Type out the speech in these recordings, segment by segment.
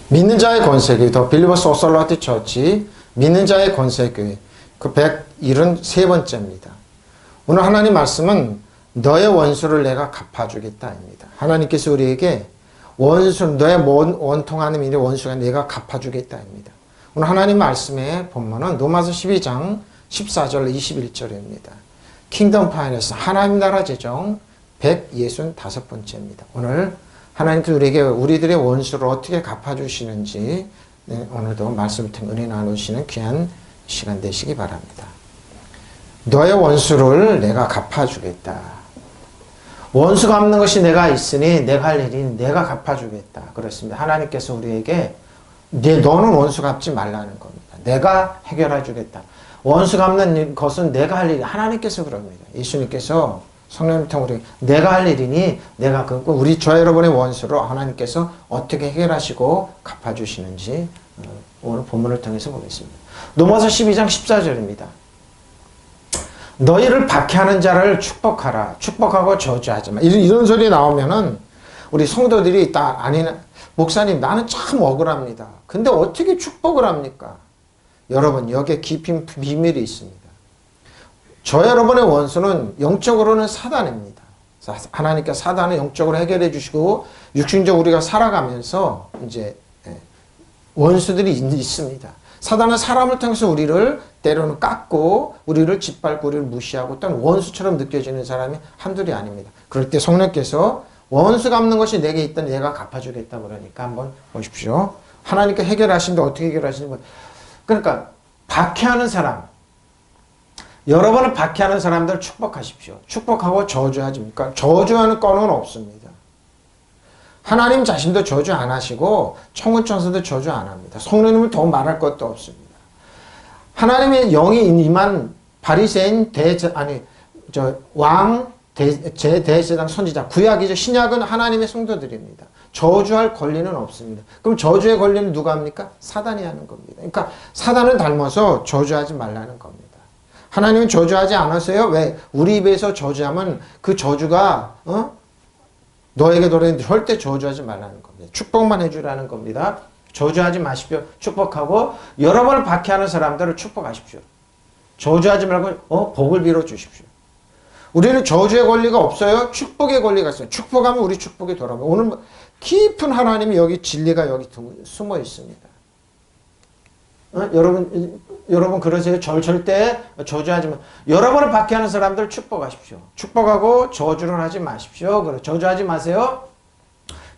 믿는 자의 권세교회, 더 빌리버스 오설러티 처치, 믿는 자의 권세교회, 그 173번째입니다. 오늘 하나님 말씀은 너의 원수를 내가 갚아주겠다입니다. 하나님께서 우리에게 너의 원통하는 일의 원수가 내가 갚아주겠다입니다. 오늘 하나님 말씀의 본문은 로마서 12장 14절 21절입니다. 킹덤 파이낸스 하나님 나라 재정 165번째입니다. 오늘 하나님께서 우리에게 우리들의 원수를 어떻게 갚아주시는지 오늘도 말씀을 통해 은혜 나누시는 귀한 시간 되시기 바랍니다. 너의 원수를 내가 갚아주겠다. 원수 갚는 것이 내가 있으니 내가 할 일이 내가 갚아주겠다. 그렇습니다. 하나님께서 우리에게 너는 원수 갚지 말라는 겁니다. 내가 해결해 주겠다. 원수 갚는 것은 내가 할 일이 하나님께서 그럽니다. 예수님께서 성령을 통해 우리 내가 할 일이니 내가 우리 저 여러분의 원수로 하나님께서 어떻게 해결하시고 갚아주시는지 오늘 본문을 통해서 보겠습니다. 로마서 12장 14절입니다. 너희를 박해하는 자를 축복하라. 축복하고 저주하지 마. 이런 소리 나오면은 우리 성도들이 목사님 나는 참 억울합니다. 근데 어떻게 축복을 합니까? 여러분 여기에 깊은 비밀이 있습니다. 저 여러분의 원수는 영적으로는 사단입니다. 하나님께서 사단을 영적으로 해결해 주시고 육신적으로 우리가 살아가면서 이제 원수들이 있습니다. 사단은 사람을 통해서 우리를 때로는 깎고 우리를 짓밟고 우리를 무시하고 또는 원수처럼 느껴지는 사람이 한둘이 아닙니다. 그럴 때 성령께서 원수 갚는 것이 내게 있다니 내가 갚아주겠다 그러니까 한번 보십시오. 하나님께 해결하시는데 어떻게 해결하시는 거예요? 그러니까 박해하는 사람, 여러분을 박해하는 사람들 축복하십시오. 축복하고 저주하지 맙니까? 저주하는 건은 없습니다. 하나님 자신도 저주 안 하시고 천군천사도 저주 안 합니다. 성령님을 더 말할 것도 없습니다. 하나님의 영이 임한 바리새인 대제사장 선지자 구약이죠. 신약은 하나님의 성도들입니다. 저주할 권리는 없습니다. 그럼 저주의 권리는 누가 합니까? 사단이 하는 겁니다. 그러니까 사단을 닮아서 저주하지 말라는 겁니다. 하나님은 저주하지 않았어요. 왜? 우리 입에서 저주하면 그 저주가 너에게 돌아오는데 절대 저주하지 말라는 겁니다. 축복만 해주라는 겁니다. 저주하지 마십시오. 축복하고 여러분을 박해하는 사람들을 축복하십시오. 저주하지 말고 복을 빌어 주십시오. 우리는 저주의 권리가 없어요. 축복의 권리가 있어요. 축복하면 우리 축복이 돌아옵니다. 오늘 깊은 하나님이 여기 진리가 여기 숨어 있습니다. 여러분 그러세요? 절대 저주하지 마. 여러분을 박해하는 사람들 축복하십시오. 축복하고 저주를 하지 마십시오. 저주하지 마세요.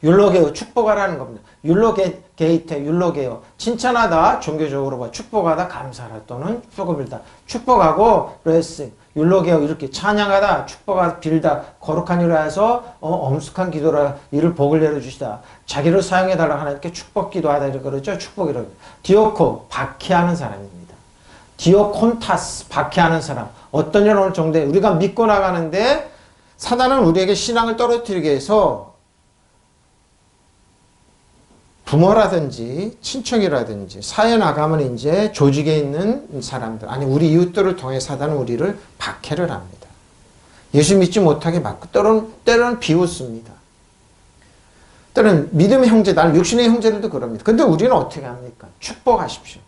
율로게요. 축복하라는 겁니다. 율로게이테, 율로게요. 칭찬하다, 종교적으로 축복하다, 감사하다 또는 축복을 빌다. 축복하고 블레싱, 율로게요. 이렇게 찬양하다, 축복하다, 빌다, 거룩한 일을 해서 엄숙한 기도라 이를 복을 내려주시다. 자기를 사용해달라 하나님께 축복 기도하다 이렇게 그러죠. 축복이라고. 디오코, 박해하는 사람입니다. 디오콘타스, 박해하는 사람. 어떤 일 어느 정도에 우리가 믿고 나가는데 사단은 우리에게 신앙을 떨어뜨리게 해서 부모라든지 친척이라든지 사회 나가면 이제 조직에 있는 사람들 아니 우리 이웃들을 통해 사단은 우리를 박해를 합니다. 예수 믿지 못하게 막고 때로는 비웃습니다. 때로는 믿음의 형제들, 육신의 형제들도 그럽니다. 근데 우리는 어떻게 합니까? 축복하십시오.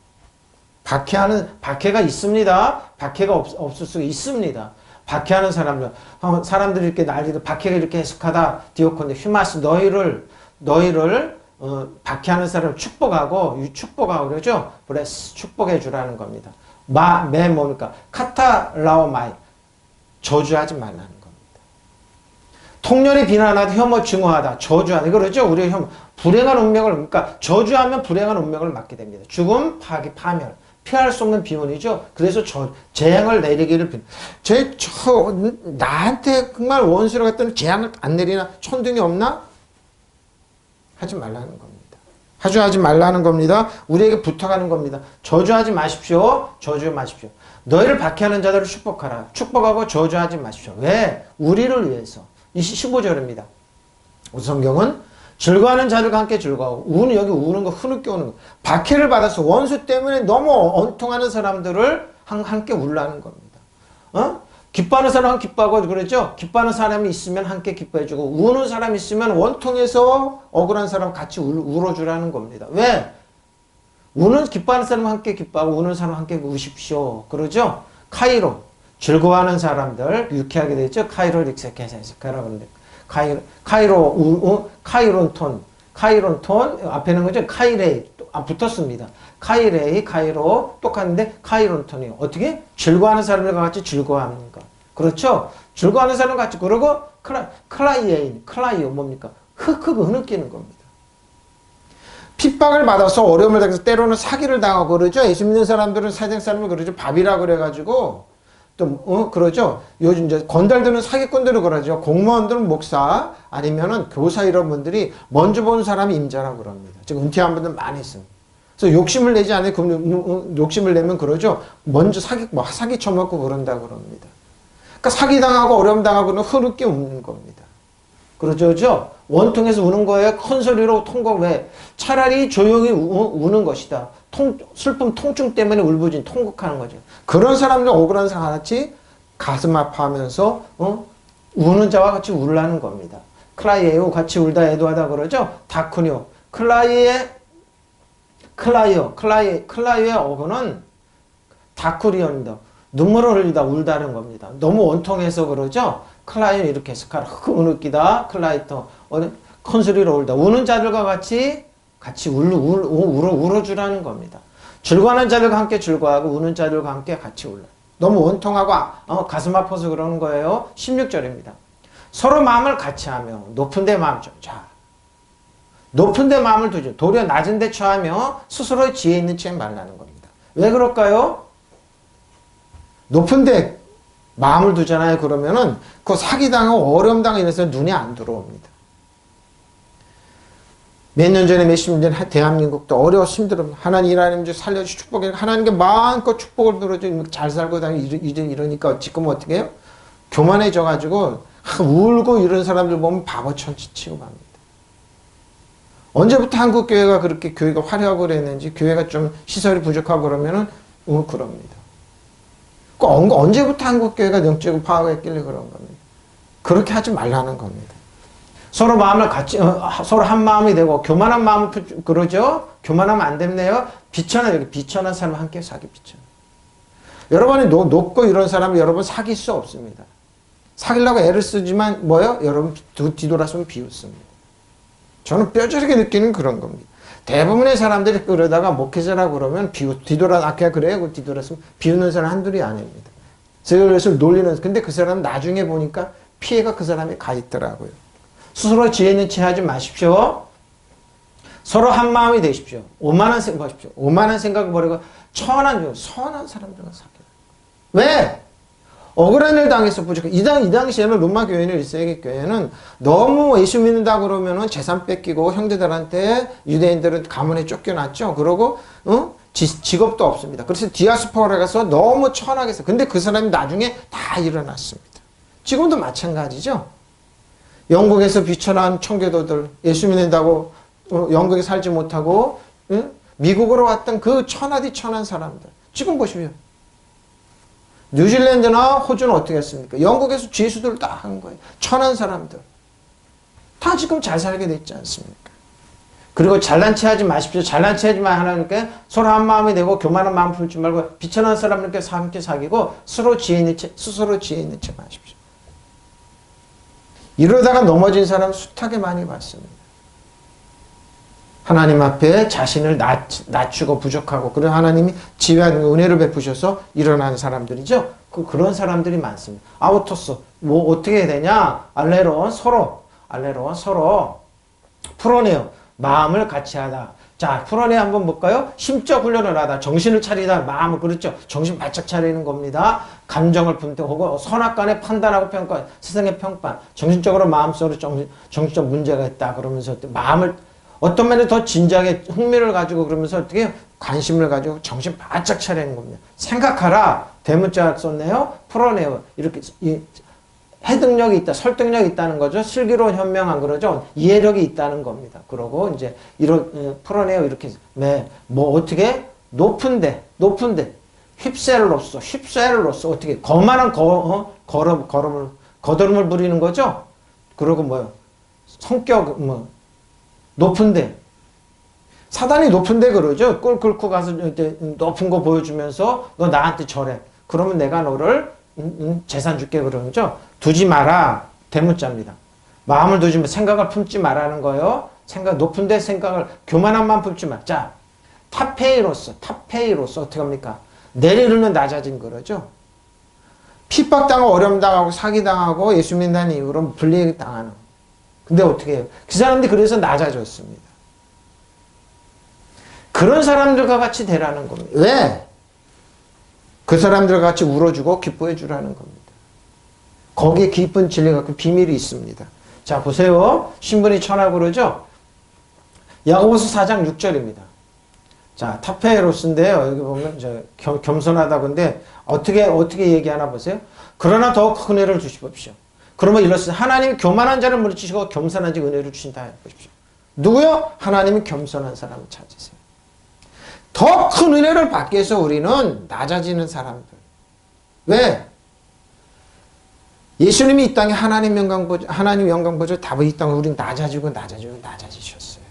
박해가 있습니다. 박해가 없을 수 있습니다. 박해하는 사람들이 이렇게 난리도 박해가 이렇게 해석하다 디오콘데 휴마스 너희를 박해하는 사람을 축복하고 그러죠. 브레스 축복해 주라는 겁니다. 뭡니까? 카타라오마이 저주하지 말라는 겁니다. 통렬히 비난하다 혐오 증오하다 저주하다 그러죠. 우리 불행한 운명을 그러니까 저주하면 불행한 운명을 맞게 됩니다. 죽음, 파괴, 파멸 피할 수 없는 비문이죠. 그래서 재앙을 내리기를 나한테 정말 원수를 갖다는 재앙을 안 내리나 천둥이 없나? 하지 말라는 겁니다. 하지 말라는 겁니다. 우리에게 부탁하는 겁니다. 저주하지 마십시오. 저주하지 마십시오. 너희를 박해하는 자들을 축복하라. 축복하고 저주하지 마십시오. 왜? 우리를 위해서. 15절입니다. 성경은 즐거워하는 자들과 함께 즐거워하고 여기 우는 거 흐느껴 오는 거 박해를 받아서 원수 때문에 너무 원통하는 사람들을 함께 울라는 겁니다. 기뻐하는 사람은 기뻐하고 그러죠. 기뻐하는 사람이 있으면 함께 기뻐해주고 우는 사람이 있으면 원통해서 억울한 사람 같이 울어주라는 겁니다. 왜? 기뻐하는 사람은 함께 기뻐하고 우는 사람은 함께 우십시오. 그러죠. 카이로 즐거워하는 사람들 유쾌하게 되죠. 카이로 릭세케세스카라고 하는데 카이론톤 앞에는 거죠. 카이레이 붙었습니다. 카이로 똑같은데 카이론톤이요. 어떻게? 즐거워하는 사람들과 같이 즐거워하는 것. 그렇죠? 즐거워하는 사람과 같이 그러고 클라이오 뭡니까? 흑흑 흐느끼는 겁니다. 핍박을 받아서 어려움을 당해서 때로는 사기를 당하고 그러죠. 예수 믿는 사람들은 세상 사람을 그러죠. 밥이라 그래가지고 또 그러죠. 요즘 이제 건달들은 사기꾼들을 그러죠. 공무원들은 목사 아니면은 교사 이런 분들이 먼저 본 사람이 임자라고 그럽니다. 지금 은퇴한 분들 많이 있습니다. 그래서 욕심을 내지 않아요. 욕심을 내면 그러죠. 먼저 사기 쳐먹고 그런다고 그럽니다. 그러니까 사기당하고 어려움 당하고는 흐르게 우는 겁니다. 그러죠. 원통해서 우는 거예요. 큰 소리로 왜? 차라리 조용히 우는 것이다. 슬픔, 통증 때문에 울부짖는 통곡하는 거죠. 그런 사람들 억울한 사람 같이 가슴 아파하면서 우는 자와 같이 울라는 겁니다. 클라이에요. 같이 울다 애도하다 그러죠. 다크뇨. 클라이의 어근은 다크리언이다. 눈물을 흘리다 울다는 겁니다. 너무 원통해서 그러죠. 클라이는 이렇게 해서 흐느끼다. 클라이터 큰 소리로 울다. 우는 자들과 같이 울어주라는 겁니다. 즐거워하는 자들과 함께 즐거워하고 우는 자들과 함께 같이 울라. 너무 원통하고 가슴 아파서 그러는 거예요. 16절입니다. 서로 마음을 같이 하며 높은 데 마음 좀 자. 높은 데 마음을 두죠. 도리어 낮은 데 처하며 스스로의 지혜 있는 채 말라는 겁니다. 왜 그럴까요? 높은 데 마음을 두잖아요. 그러면은 그 사기당하고 어려움당하고 이래서 눈에 안 들어옵니다. 몇 년 전에 몇십 년 전에 대한민국도 어려워서 힘들어. 하나님 살려주시 축복해. 하나님께 마음껏 축복을 들어줘. 잘 살고 다니고 이러니까 지금 어떻게 해요? 교만해져가지고 울고 이런 사람들 보면 바보천치 취급합니다. 언제부터 한국교회가 그렇게 교회가 화려하고 그랬는지 교회가 좀 시설이 부족하고 그러면은 그럽니다. 언제부터 한국교회가 영적으로 파악했길래 그런 겁니다. 그렇게 하지 말라는 겁니다. 서로 마음을 같이 서로 한 마음이 되고 교만한 마음을 그러죠. 교만하면 안 됐네요. 비천한 사람 함께 사기 비천. 여러분이 높고 이런 사람을 여러분 사귈 수 없습니다. 사귀려고 애를 쓰지만 여러분 뒤돌아서면 비웃습니다. 저는 뼈저리게 느끼는 그런 겁니다. 대부분의 사람들이 그러다가 목회자라고 그러면 아까 그래요. 뒤돌아서면 비웃는 사람 한둘이 아닙니다. 그래서 놀리는 근데 그 사람은 나중에 보니까 피해가 그 사람에 가 있더라고요. 스스로 지혜 있는 채 하지 마십시오. 서로 한 마음이 되십시오. 오만한 생각하십시오. 오만한 생각을 버리고 선한 사람들과 사귀라. 왜? 억울한 일 당해서 부족해. 이 당시에는 로마 교회는 1세기 교회는 너무 예수 믿는다 그러면은 재산 뺏기고 형제들한테 유대인들은 가문에 쫓겨났죠. 그러고 직업도 없습니다. 그래서 디아스포라에 가서 너무 천하게 했어요. 근데 그 사람이 나중에 다 일어났습니다. 지금도 마찬가지죠. 영국에서 비천한 청교도들 예수 믿는다고 영국에 살지 못하고 미국으로 왔던 그 천한 사람들 지금 보시면 뉴질랜드나 호주는 어떻게 했습니까? 영국에서 죄수들 다 한 거예요. 천한 사람들 다 지금 잘 살게 됐지 않습니까? 그리고 잘난 체 하지 마십시오. 잘난 체 하지 마 하나님께 서로 한 마음이 되고 교만한 마음 풀지 말고 비천한 사람들께 함께 사귀고 스스로 지혜 있는 채 마십시오. 이러다가 넘어진 사람 숱하게 많이 봤습니다. 하나님 앞에 자신을 낮추고 부족하고 그런 하나님이 지혜와 은혜를 베푸셔서 일어난 사람들이죠. 그런 사람들이 많습니다. 아우토스 어떻게 해야 되냐? 알레론 서로 풀어내요. 마음을 같이 하다. 자, 풀어내 한번 볼까요? 심적 훈련을 하다. 정신을 차리다. 마음을 그렇죠. 정신 바짝 차리는 겁니다. 감정을 분석하고 선악간에 판단하고 평가. 세상의 평판. 정신적으로 마음속으로 정신적 문제가 있다. 그러면서 마음을 어떤 면에 더 진지하게 흥미를 가지고 그러면서 어떻게 해요? 관심을 가지고 정신 바짝 차리는 겁니다. 생각하라. 대문자 썼네요. 풀어내요. 이렇게 해득력이 있다, 설득력이 있다는 거죠. 슬기로운 현명한 그러죠. 이해력이 있다는 겁니다. 그러고 이제 풀어내요. 이렇게 어떻게 높은데 휩쓸로써 어떻게 거만한 거드름을 부리는 거죠. 그리고 뭐요? 성격 높은데 사단이 높은데 그러죠. 꿀 끓고 가서 이제 높은 거 보여주면서 너 나한테 절해. 그러면 내가 너를 재산 줄게 그러죠. 두지 마라. 대문자입니다. 마음을 두지 마. 생각을 품지 말라는 거예요. 높은데 생각을 교만함만 품지 마. 자, 타페이로서 어떻게 합니까? 내리르는 낮아진 거죠. 핍박당하고 어려움당하고 사기당하고 예수 믿는 이유로 불리당하는. 근데 어떻게 해요? 그 사람들이 그래서 낮아졌습니다. 그런 사람들과 같이 되라는 겁니다. 왜? 그 사람들과 같이 울어주고 기뻐해 주라는 겁니다. 거기에 깊은 진리가 그 비밀이 있습니다. 자, 보세요. 신분이 천하고 그러죠? 야고보서 4장 6절입니다. 자, 타페로스인데요. 여기 보면 겸손하다고 근데 어떻게 얘기하나 보세요. 그러나 더 큰 은혜를 주십시오. 그러면 이렇습니다. 하나님이 교만한 자를 물리치시고 겸손한 자 은혜를 주신다 해보십시오. 누구요? 하나님이 겸손한 사람을 찾으세요. 더 큰 은혜를 받기 위해서 우리는 낮아지는 사람들. 왜? 예수님이 이 땅에 하나님 영광 보죠. 답을 이 땅에 우리는 낮아지셨어요.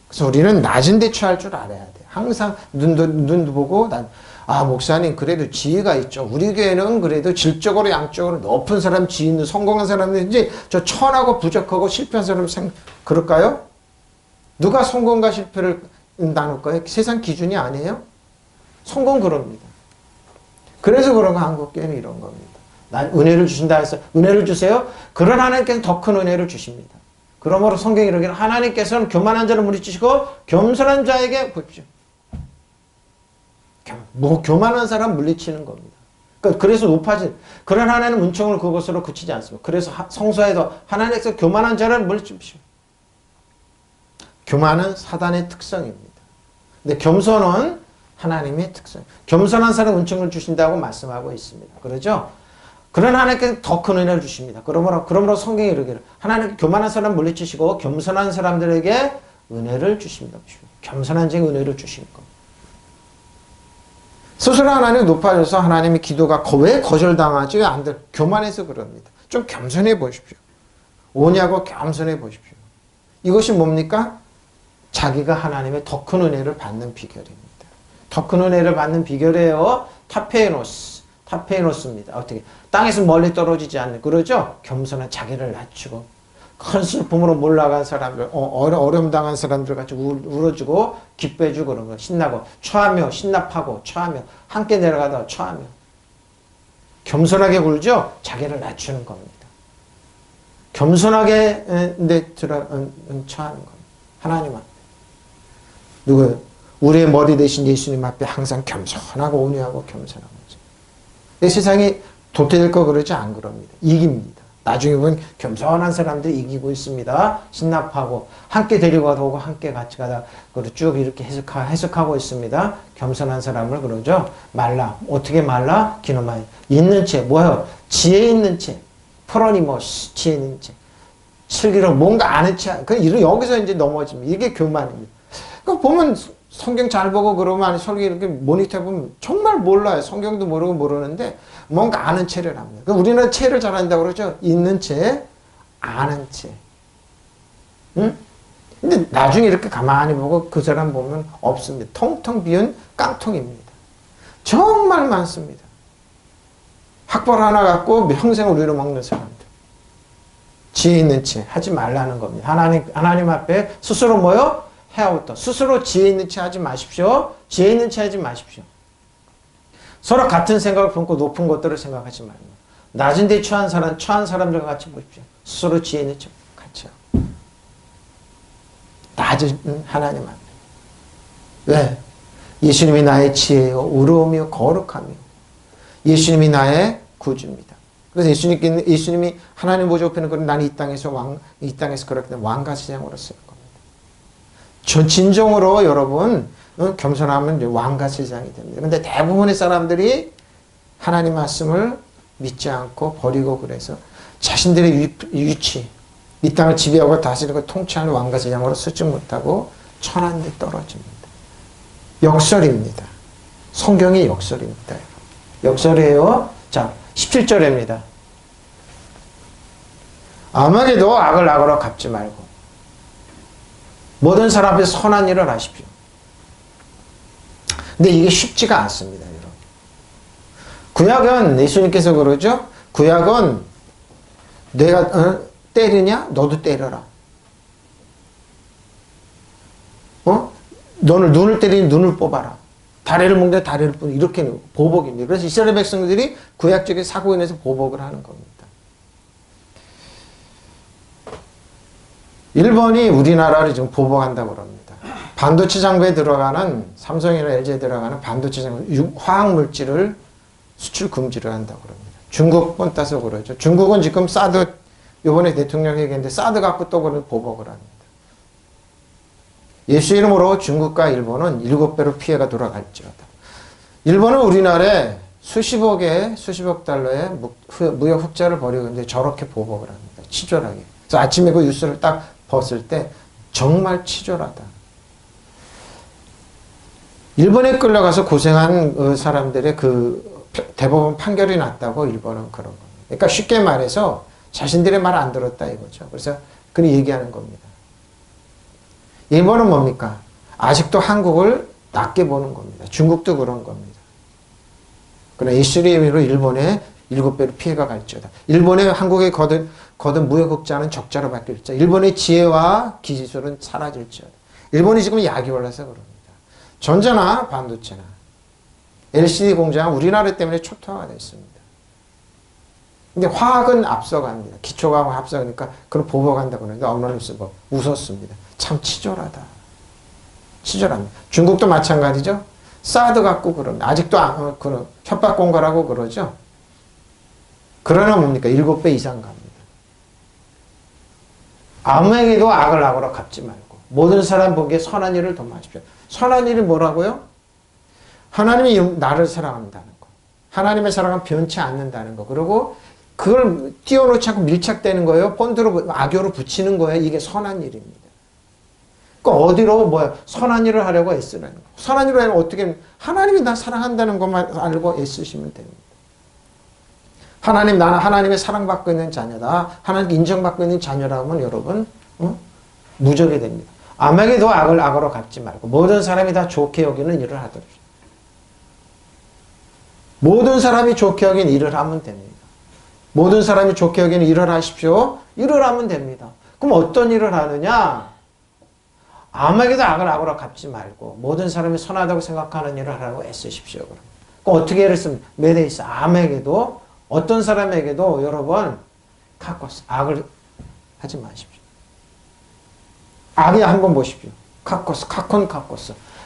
그래서 우리는 낮은 데 취할 줄 알아야 돼. 항상 눈도 보고 목사님 그래도 지혜가 있죠. 우리 교회는 그래도 질적으로 양적으로 높은 사람, 지혜 있는 성공한 사람들인지 저 천하고 부족하고 실패한 사람 그럴까요? 누가 성공과 실패를 나눌까요? 세상 기준이 아니에요? 성공 그럽니다. 그래서 그런 거 한국교회는 이런 겁니다. 난 은혜를 주신다 해서 은혜를 주세요. 그런 하나님께서는 더 큰 은혜를 주십니다. 그러므로 성경이 이러기를 하나님께서는 교만한 자를 물리치시고 겸손한 자에게 보십시오. 교만한 사람 물리치는 겁니다. 그래서 높아진 그런 하나님 은총을 그것으로 그치지 않습니다. 그래서 성서에도 하나님께서 교만한 자를 물리치십시오. 교만은 사단의 특성입니다. 근데 겸손은 하나님의 특성. 겸손한 사람 은총을 주신다고 말씀하고 있습니다. 그러죠? 그런 하나님께서 더 큰 은혜를 주십니다. 그러므로 성경이 이르기를 하나님께 교만한 사람 물리치시고 겸손한 사람들에게 은혜를 주십니다. 겸손한 자에게 은혜를 주시는 겁니다. 스스로 하나님 높아져서 하나님의 기도가 왜 거절당하지? 안 돼. 교만해서 그럽니다. 좀 겸손해 보십시오. 오냐고 겸손해 보십시오. 이것이 뭡니까? 자기가 하나님의 더 큰 은혜를 받는 비결입니다. 더 큰 은혜를 받는 비결이에요. 타페노스입니다. 어떻게? 땅에서 멀리 떨어지지 않는, 그러죠? 겸손한 자기를 낮추고, 큰 슬픔으로 몰라간 사람들, 어려움 당한 사람들 같이 울어주고, 기뻐해주고 그런 거, 신나고, 처하며, 신납하고, 처하며, 함께 내려가다가 처하며. 겸손하게 굴죠? 자기를 낮추는 겁니다. 겸손하게, 처하는 겁니다. 하나님 앞에. 누구예요? 우리의 머리 대신 예수님 앞에 항상 겸손하고 온유하고 겸손한 거죠. 이 세상이 도태될 거 그러지 안 그럽니다. 이깁니다. 나중에 보면 겸손한 사람들이 이기고 있습니다. 신납하고 함께 데리고 가고 함께 같이 가다 쭉 이렇게 해석하고 있습니다. 겸손한 사람을 그러죠. 말라. 어떻게 말라? 기노마이. 있는 채. 뭐예요? 지혜 있는 채. 프로니머스. 지혜 있는 채. 슬기로운 뭔가 아는 채. 여기서 이제 넘어집니다. 이게 교만입니다. 그러니까 보면 성경 잘 보고 그러면 설교 이렇게 모니터 보면 정말 몰라요. 성경도 모르고 모르는데 뭔가 아는 채를 합니다. 그러니까 우리는 채를 잘한다고 그러죠. 있는 채, 아는 채. 응? 근데 나중에 이렇게 가만히 보고 그 사람 보면 없습니다. 텅텅 비운 깡통입니다. 정말 많습니다. 학벌 하나 갖고 평생 우리로 먹는 사람들. 지혜 있는 채 하지 말라는 겁니다. 하나님 앞에 스스로 뭐요? 해야부터 스스로 지혜 있는 채 하지 마십시오. 지혜 있는 채 하지 마십시오. 서로 같은 생각을 품고 높은 것들을 생각하지 말고 낮은 데 처한 사람들과 같이 보십시오. 스스로 지혜 있는 채 같이 하고 낮은 하나님 앞에. 왜? 예수님이 나의 지혜요 의로우며 거룩하며 예수님이 나의 구주입니다. 그래서 예수님이 하나님 보좌 옆에는 나는 이 땅에서 그렇게 왕같이 장으로 쓸 겁니다. 진정으로 여러분 겸손하면 왕같이 장이 됩니다. 근데 대부분의 사람들이 하나님 말씀을 믿지 않고 버리고 그래서 자신들의 위치, 이 땅을 지배하고 다스리고 통치하는 왕같이 장으로 쓰지 못하고 천한 데 떨어집니다. 역설입니다. 성경의 역설입니다. 역설이에요. 자, 17절입니다. 아무에게도 악을 악으로 갚지 말고 모든 사람 앞에서 선한 일을 하십시오. 근데 이게 쉽지가 않습니다, 여러분. 구약은 예수님께서 그러죠. 구약은 내가 때리냐? 너도 때려라. 너를 눈을 때리니 눈을 뽑아라. 다리를 묶는 다리를 뽑는 이렇게 보복입니다. 그래서 이스라엘 백성들이 구약적인 사고에 인해서 보복을 하는 겁니다. 일본이 우리나라를 지금 보복한다고 그럽니다. 반도체 장비에 들어가는 삼성이나 LG에 들어가는 반도체 장비 화학 물질을 수출 금지를 한다고 그럽니다. 중국 번 따서 그러죠. 중국은 지금 사드 이번에 대통령 얘기했는데 사드 갖고 또 그런 보복을 합니다. 예수 이름으로 중국과 일본은 7배로 피해가 돌아갈지어다. 일본은 우리나라에 수십억 달러의 무역 흑자를 벌이고 있는데 저렇게 보복을 합니다. 치졸하게. 그래서 아침에 그 뉴스를 딱 봤을 때 정말 치졸하다. 일본에 끌려가서 고생한 사람들의 그 대법원 판결이 났다고 일본은 그런 겁니다. 그러니까 쉽게 말해서 자신들의 말 안 들었다 이거죠. 그래서 그런 얘기하는 겁니다. 일본은 뭡니까? 아직도 한국을 낮게 보는 겁니다. 중국도 그런 겁니다. 그러나 예수님으로 일본에 7배로 피해가 갈지어다. 일본의 한국에 거둔 무역 흑자는 적자로 바뀔지어다. 일본의 지혜와 기술은 사라질지어다. 일본이 지금 약이 올라서 그럽니다. 전자나 반도체나 LCD 공장은 우리나라 때문에 초토화가 됐습니다. 근데 화학은 앞서갑니다. 기초과학은 앞서가니까 그걸 보복한다고 그러는데 언론에서 웃었습니다. 참 치졸하다. 치졸합니다. 중국도 마찬가지죠. 사드 갖고 그럽니다. 아직도 그런 협박 공갈하고 그러죠. 그러나 뭡니까? 7배 이상 갑니다. 아무에게도 악을 악으로 갚지 말고 모든 사람 보기에 선한 일을 도모하십시오. 선한 일이 뭐라고요? 하나님이 나를 사랑한다는 거. 하나님의 사랑은 변치 않는다는 거. 그리고 그걸 띄워놓지 않고 밀착되는 거예요. 본드로 악교로 붙이는 거예요. 이게 선한 일입니다. 그러니까 어디로 선한 일을 하려고 애쓰라는 거. 선한 일을 하려면 어떻게 하나님이 나 사랑한다는 것만 알고 애쓰시면 됩니다. 나는 하나님의 사랑받고 있는 자녀다. 하나님께 인정받고 있는 자녀라면 여러분 무적이 됩니다. 아무에게도 악을 악으로 갚지 말고 모든 사람이 다 좋게 여기는 일을 하도록. 모든 사람이 좋게 여기는 일을 하면 됩니다. 모든 사람이 좋게 여기는 일을 하십시오. 일을 하면 됩니다. 그럼 어떤 일을 하느냐? 아무에게도 악을 악으로 갚지 말고 모든 사람이 선하다고 생각하는 일을 하라고 애쓰십시오. 그럼 어떻게 예를 쓰면 메데이스 아무에게도 어떤 사람에게도 여러분 악을 하지 마십시오. 악이 한번 보십시오. 카코스.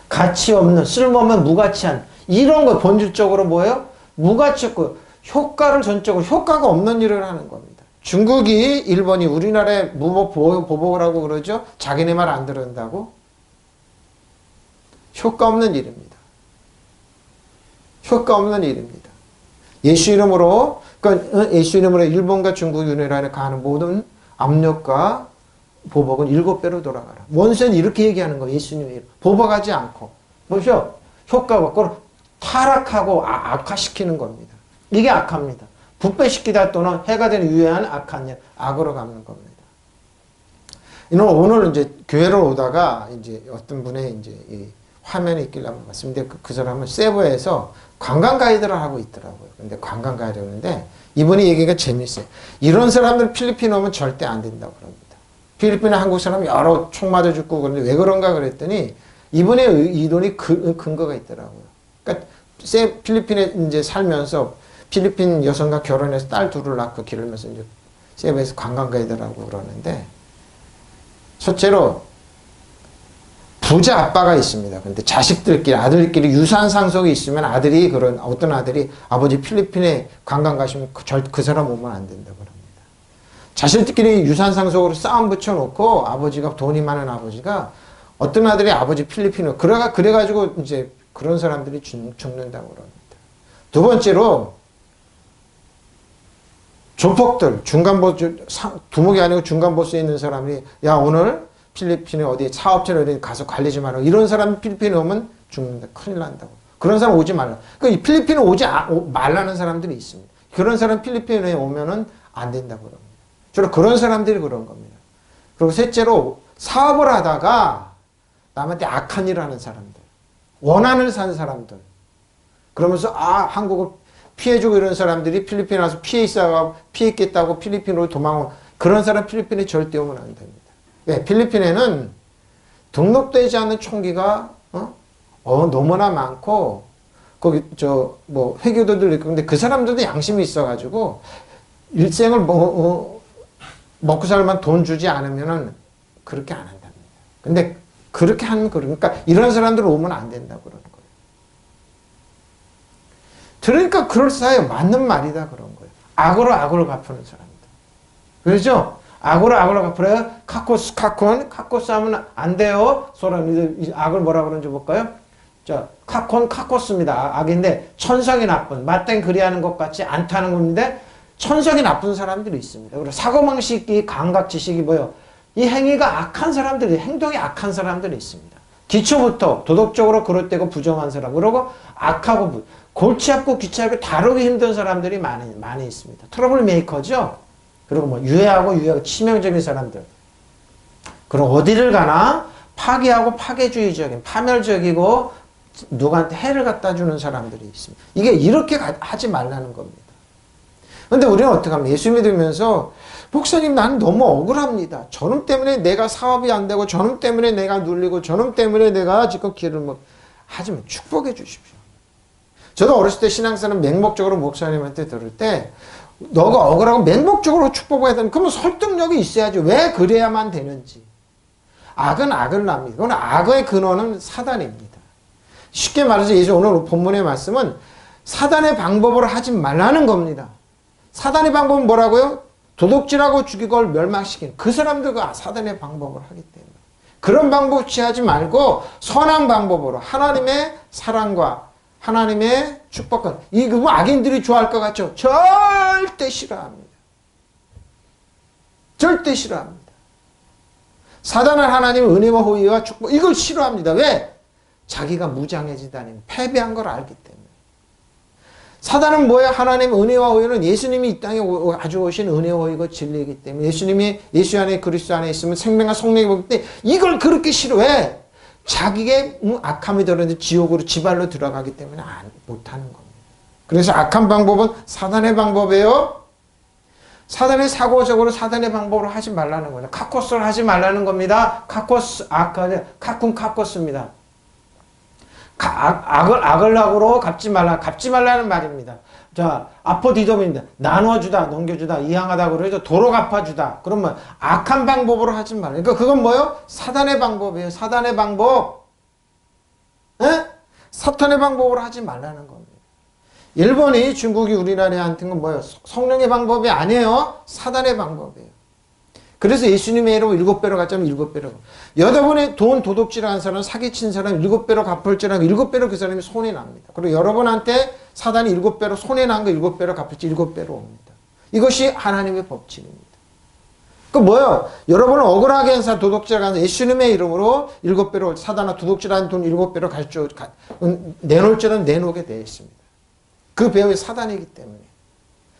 가치 없는, 쓸모없는, 무가치한, 이런 거 본질적으로 뭐예요? 무가치 없고, 효과를 전적으로, 효과가 없는 일을 하는 겁니다. 중국이, 일본이 우리나라에 보복을 하고 그러죠? 자기네 말 안 들은다고? 효과 없는 일입니다. 효과 없는 일입니다. 예수 이름으로, 그러니까 예수 이름으로 일본과 중국 우리나라에 가는 모든 압력과 보복은 7배로 돌아가라. 원수는 이렇게 얘기하는 거예요. 예수님이 보복하지 않고 보시오. 효과가 없고 타락하고 악화시키는 겁니다. 이게 악합니다. 부패시키다 또는 해가 되는 유해한 악한 일, 악으로 갚는 겁니다. 오늘 이제 교회를 오다가 이제 어떤 분의 이제 이 화면에 있길래 한번 봤습니다. 그 사람은 세부에서 관광 가이드를 하고 있더라고요. 근데 관광 가이드를 하는데 이분이 얘기가 재밌어요. 이런 사람들 필리핀 오면 절대 안 된다고 그럽니다. 필리핀에 한국 사람 여러 총 맞아 죽고 그런데 왜 그런가 그랬더니 이분의 의도니 근거가 있더라고요. 그러니까 필리핀에 이제 살면서 필리핀 여성과 결혼해서 딸 둘을 낳고 기르면서 이제 세부에서 관광 가이드라고 그러는데 첫째로 부자 아빠가 있습니다. 근데 자식들끼리 아들끼리 유산 상속이 있으면 어떤 아들이 아버지 필리핀에 관광 가시면 그 사람 오면 안 된다고 그럽니다. 자식들끼리 유산 상속으로 싸움 붙여놓고 아버지가 돈이 많은 아버지가 어떤 아들이 아버지 필리핀으로 그래가지고 이제 그런 사람들이 죽는다고 그럽니다. 두 번째로 조폭들 두목이 아니고 중간 보스에 있는 사람이 야 오늘 필리핀에 어디 사업체를 어디 가서 관리 좀 하라고 이런 사람이 필리핀에 오면 죽는다. 큰일 난다고. 그런 사람 오지 말라. 이 필리핀에 오지 말라는 사람들이 있습니다. 그런 사람 필리핀에 오면은 안 된다고 그럽니다. 주로 그런 사람들이 그런 겁니다. 그리고 셋째로 사업을 하다가 남한테 악한 일을 하는 사람들, 원한을 사는 사람들, 그러면서 한국을 피해주고 이런 사람들이 필리핀에 와서 피했겠다고 필리핀으로 도망오고 그런 사람 필리핀에 절대 오면 안 됩니다. 왜? 필리핀에는 등록되지 않는 총기가 너무나 많고 거기 회교도들 있고 근데 그 사람들도 양심이 있어가지고 일생을 먹고 살만 돈 주지 않으면은 그렇게 안 한답니다. 근데 그렇게 하는 그러니까 이런 사람들 오면 안 된다고 그러는 거예요. 그러니까 그럴싸해요. 맞는 말이다 그런 거예요. 악으로 악으로 갚는 사람들. 그렇죠? 악으로 악으로 갚으래요. 카코스 하면 안 돼요. 소란 악을 뭐라 그러는지 볼까요? 자, 카코스입니다. 악인데 천성이 나쁜 맞땡 그리하는 것 같지 않다는 건데 천성이 나쁜 사람들이 있습니다. 그리고 사고방식이 감각지식이 뭐요? 이 행위가 악한 사람들이 행동이 악한 사람들이 있습니다. 기초부터 도덕적으로 그릇되고 부정한 사람 그리고 악하고 골치 아프고 귀찮고 다루기 힘든 사람들이 많이 있습니다. 트러블 메이커죠. 그리고 유해하고 치명적인 사람들. 그리고 어디를 가나 파괴하고 파괴주의적인 파멸적이고 누구한테 해를 갖다 주는 사람들이 있습니다. 이게 이렇게 하지 말라는 겁니다. 근데 우리는 어떻게 합니까? 예수 믿으면서 목사님 나는 너무 억울합니다. 저놈 때문에 내가 사업이 안 되고 저놈 때문에 내가 눌리고 저놈 때문에 내가 지금 길을 하지만 축복해 주십시오. 저도 어렸을 때 신앙생활 맹목적으로 목사님한테 들을 때 너가 억울하고 맹목적으로 축복해야 되는 그러면 설득력이 있어야지. 왜 그래야만 되는지. 악은 악을 납니다. 그건 악의 근원은 사단입니다. 쉽게 말해서 예수 오늘 본문의 말씀은 사단의 방법으로 하지 말라는 겁니다. 사단의 방법은 뭐라고요? 도둑질하고 죽이고 멸망시키는 그 사람들과 사단의 방법을 하기 때문에 그런 방법 취하지 말고 선한 방법으로 하나님의 사랑과 하나님의 축복과 이거 악인들이 좋아할 것 같죠? 절대 싫어합니다. 절대 싫어합니다. 사단은 하나님의 은혜와 호의와 축복 이걸 싫어합니다. 왜? 자기가 무장해지다니 패배한 걸 알기 때문에. 사단은 뭐야? 하나님의 은혜와 호의는 예수님이 이 땅에 가져오신 은혜와 호의가 진리이기 때문에 예수님이 예수 안에 그리스도 안에 있으면 생명과 성령이 보기 때문에 이걸 그렇게 싫어해. 자기의 악함이 들었는데 지옥으로 지발로 들어가기 때문에 못하는 겁니다. 그래서 악한 방법은 사단의 방법이에요. 사단의 사고적으로 사단의 방법으로 하지 말라는 거예요. 카코스를 하지 말라는 겁니다. 카코스, 카코스입니다. 악을 악으로 갚지 말라는 말입니다. 자, 아포디돔입니다. 나눠주다, 넘겨주다, 이항하다 그러죠. 도로 갚아주다. 그러면 악한 방법으로 하지 말라. 그러니까 그건 뭐예요? 사단의 방법이에요. 사단의 방법. 에? 사탄의 방법으로 하지 말라는 겁니다. 일본이 중국이 우리나라에 한ten 건 뭐예요? 성령의 방법이 아니에요. 사단의 방법이에요. 그래서 예수님의 이름으로 7배로 갚자면 7배로. 여러분의 돈 도둑질하는 사람, 사기친 사람 7배로 갚을지라면 7배로 그 사람이 손해 납니다. 그리고 여러분한테 사단이 7배로 손해 난 거 7배로 갚을지 7배로 옵니다. 이것이 하나님의 법칙입니다. 그 뭐예요? 여러분은 억울하게 한 사람 도둑질하는 예수님의 이름으로 7배로 사단아 도둑질하는 돈 7배로 내놓을 줄은 내놓게 되어 있습니다. 그 배후에 사단이기 때문에.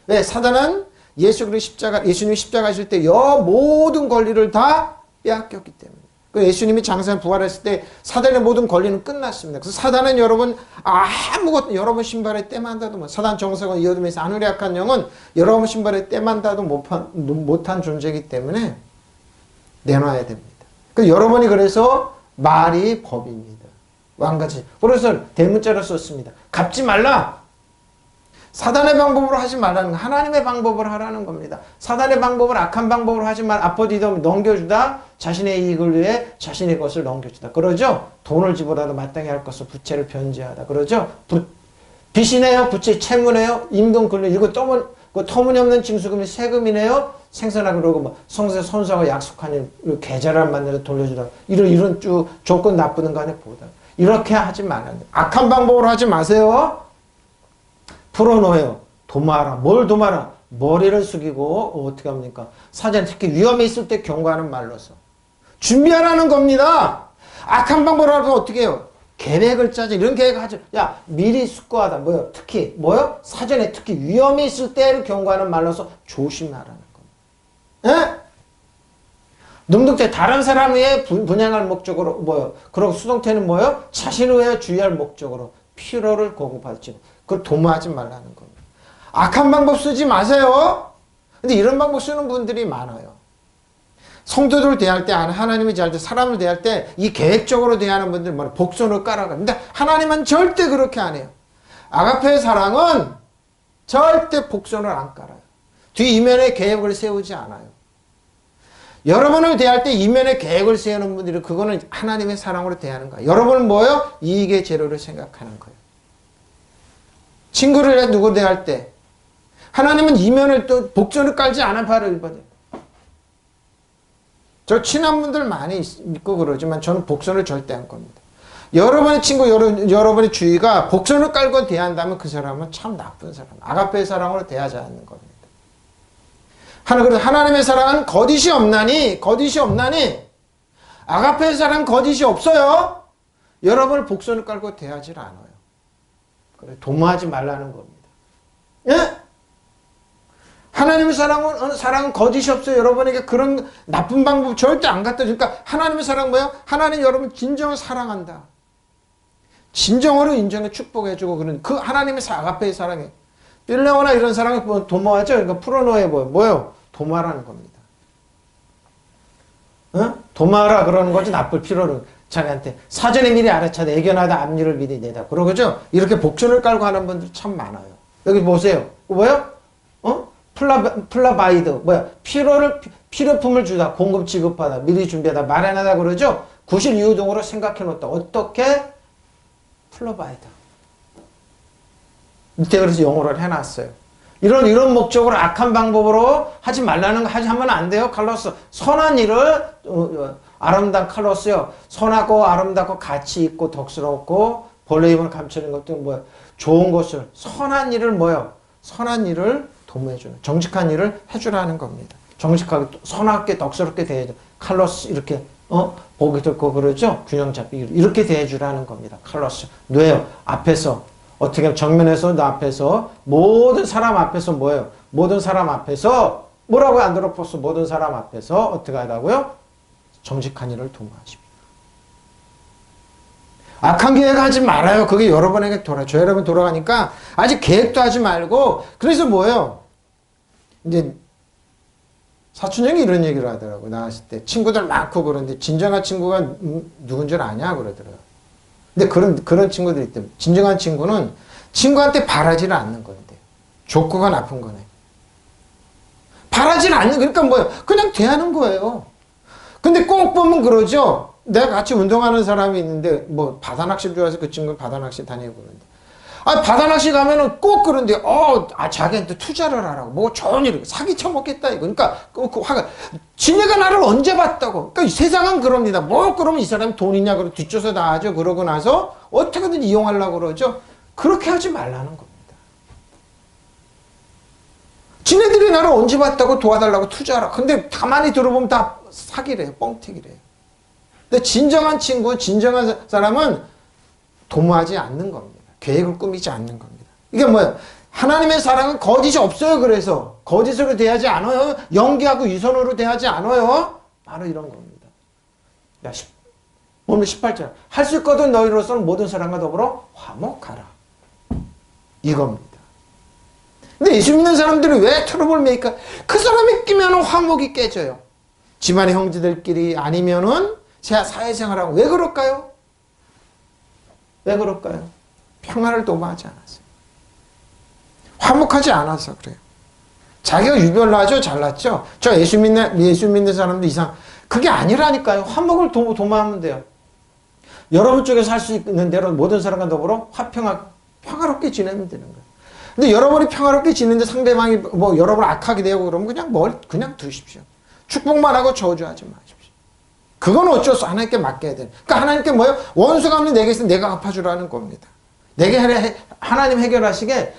왜? 사단은 예수님이 십자가 하실 때 모든 권리를 다 빼앗겼기 때문에. 예수님이 장사에 부활했을 때 사단의 모든 권리는 끝났습니다. 그래서 사단은 여러분 아무것도 여러분 신발에 때만 닿아도 사단 정석은 이어둠에서 아누리 악한 영은 여러분 신발에 때만 닿아도 못한 존재이기 때문에 내놔야 됩니다. 여러분이 그래서 말이 법입니다. 왕같이. 그래서 대문자로 썼습니다. 갚지 말라. 사단의 방법으로 하지 말라는 거 하나님의 방법으로 하라는 겁니다. 사단의 방법을 악한 방법으로 하지 말 아포디돔 넘겨주다 자신의 이익을 위해 자신의 것을 넘겨주다. 그러죠? 돈을 지불하다 마땅히 할 것을 부채를 변제하다. 그러죠? 빚이네요. 부채 채무네요. 임금 근로 이거 터무니없는 징수금이 세금이네요. 생선하고 그러고 성세 선수하고 약속한 일 계좌를 만들어 돌려주다. 이런 쭉 조건 나쁘는 간에 보다. 이렇게 하지 말아야 돼요. 악한 방법으로 하지 마세요. 풀어놓아요. 도마라. 뭘 도마라? 머리를 숙이고 어떻게 합니까? 사전 특히 위험에 있을 때 경고하는 말로서 준비하라는 겁니다. 악한 방법으로 하면 어떻게 해요? 계획을 짜자. 이런 계획을 하죠. 야, 미리 숙고하다. 뭐요? 특히, 뭐요? 사전에 특히 위험이 있을 때를 경고하는 말로서 조심하라는 겁니다. 예? 능동태 다른 사람 위해 분양할 목적으로, 뭐요? 그리고 수동태는 뭐요? 자신을 위해 주의할 목적으로 피로를 공급할지. 그걸 도모하지 말라는 겁니다. 악한 방법 쓰지 마세요. 근데 이런 방법 쓰는 분들이 많아요. 성도들 대할 때, 하나님을 대할 때, 사람을 대할 때 이 계획적으로 대하는 분들 뭐 복선을 깔아가. 근데 하나님은 절대 그렇게 안 해요. 아가페의 사랑은 절대 복선을 안 깔아요. 뒤 이면에 계획을 세우지 않아요. 여러분을 대할 때 이면에 계획을 세우는 분들이 그거는 하나님의 사랑으로 대하는 거예요. 여러분은 뭐예요? 이익의 재료를 생각하는 거예요. 친구를 누구 대할 때 하나님은 이면을 또 복선을 깔지 않아 바로 일반적으로. 저 친한 분들 많이 믿고 그러지만 저는 복선을 절대 안 겁니다. 여러분의 친구, 여러분의 주위가 복선을 깔고 대한다면 그 사람은 참 나쁜 사람, 아가페의 사랑으로 대하지 않는 겁니다. 그래서 하나님의 사랑은 거짓이 없나니 아가페의 사랑은 거짓이 없어요. 여러분을 복선을 깔고 대하지 않아요. 그래, 도모하지 말라는 겁니다. 예? 하나님의 사랑은 거짓이 없어요. 여러분에게 그런 나쁜 방법 절대 안 갖다 주니까 하나님의 사랑은 뭐예요? 하나님 여러분 진정을 사랑한다. 진정으로 인정해 축복해주고 그런 그 하나님의 아가페의 사랑에 필레오나 이런 사랑을 도모하죠. 그러니까 프로노에 뭐예요? 도모하라는 겁니다. 어? 도모하라 그러는 거지 나쁠 필요는 자기한테 사전에 미리 알아차다 애견하다 앞니를 미리 내다 그러죠. 이렇게 복선을 깔고 하는 분들 참 많아요. 여기 보세요. 뭐예요? 플라바이드 필요품을 주다 공급 지급하다 미리 준비하다 마련하다 그러죠. 구실 유동으로 생각해 놓다. 어떻게? 플라바이드. 밑에 그래서 영어를 해놨어요. 이런 목적으로 악한 방법으로 하지 말라는 거 하면 안 돼요. 칼로스 선한 일을 아름다운 칼로스요. 선하고 아름답고 가치 있고 덕스럽고 벌레 힘을 감추는 것도 뭐예요? 좋은 것을 선한 일을 뭐예요? 선한 일을 도모해주는 정직한 일을 해주라는 겁니다. 정직하게 선하게 덕스럽게 대해줘. 칼로스 이렇게 보기 좋고 그러죠. 균형 잡히 이렇게 대해주라는 겁니다. 칼로스 뇌요 앞에서 어떻게 하면 정면에서 너 앞에서 모든 사람 앞에서 뭐예요? 모든 사람 앞에서 뭐라고 안드로포스 모든 사람 앞에서 어떻게 하다고요? 정직한 일을 도모하십니다. 악한 계획하지 말아요. 그게 여러분에게 저 여러분 돌아가니까 아직 계획도 하지 말고 그래서 뭐예요? 이제 사촌형이 이런 얘기를 하더라고. 나왔을 때 친구들 많고 그런데 진정한 친구가 누군 줄 아냐 그러더라고요. 근데 그런 친구들이 있대. 진정한 친구는 친구한테 바라지를 않는 건데 족구가 나쁜 거네. 바라지를 않는 그러니까 뭐예요? 그냥 대하는 거예요. 근데 꼭 보면 그러죠. 내가 같이 운동하는 사람이 있는데 뭐 바다낚시 좋아해서 그 친구는 바다낚시 다니고 그러는데 바다낚시 가면은 꼭 그런데 자기한테 투자를 하라고 뭐 좋은 일 사기 쳐먹겠다 이거. 그러니까 지네가 나를 언제 봤다고. 그러니까 세상은 그럽니다. 뭐 그러면 이 사람이 돈 있냐 그러고 뒷조사 다 하죠. 그러고 나서 어떻게든 이용하려고 그러죠. 그렇게 하지 말라는 겁니다. 지네들이 나를 언제 봤다고 도와달라고 투자하라. 근데 가만히 들어보면 다 사기래요. 뻥튀기래요. 근데 진정한 친구, 진정한 사람은 도모하지 않는 겁니다. 계획을 꾸미지 않는 겁니다. 이게 뭐예요? 하나님의 사랑은 거짓이 없어요. 그래서 거짓으로 대하지 않아요. 연기하고 위선으로 대하지 않아요. 바로 이런 겁니다. 오늘 18절 할 수 있거든 너희로서는 모든 사람과 더불어 화목하라. 이겁니다. 근데 예수 믿는 사람들이 왜 트러블 메이커? 그 사람이 끼면 화목이 깨져요. 집안의 형제들끼리 아니면은 사회생활하고 왜 그럴까요? 왜 그럴까요? 평화를 도모하지 않았어요. 화목하지 않아서 그래요. 자기가 유별나죠? 잘났죠? 저 예수 믿는 사람도 이상. 그게 아니라니까요. 화목을 도모하면 돼요. 여러분 쪽에서 할 수 있는 대로 모든 사람과 더불어 평화롭게 지내면 되는 거예요. 근데 여러분이 평화롭게 지내는데 상대방이 뭐 여러분 악하게 되고 그러면 그냥 두십시오. 축복만 하고 저주하지 마십시오. 그건 어쩔 수 하나님께 맡겨야 돼요. 그러니까 하나님께 뭐예요? 원수가 없는 내게 있으면 내가 갚아주라는 겁니다. 내게 하나님 해결하시게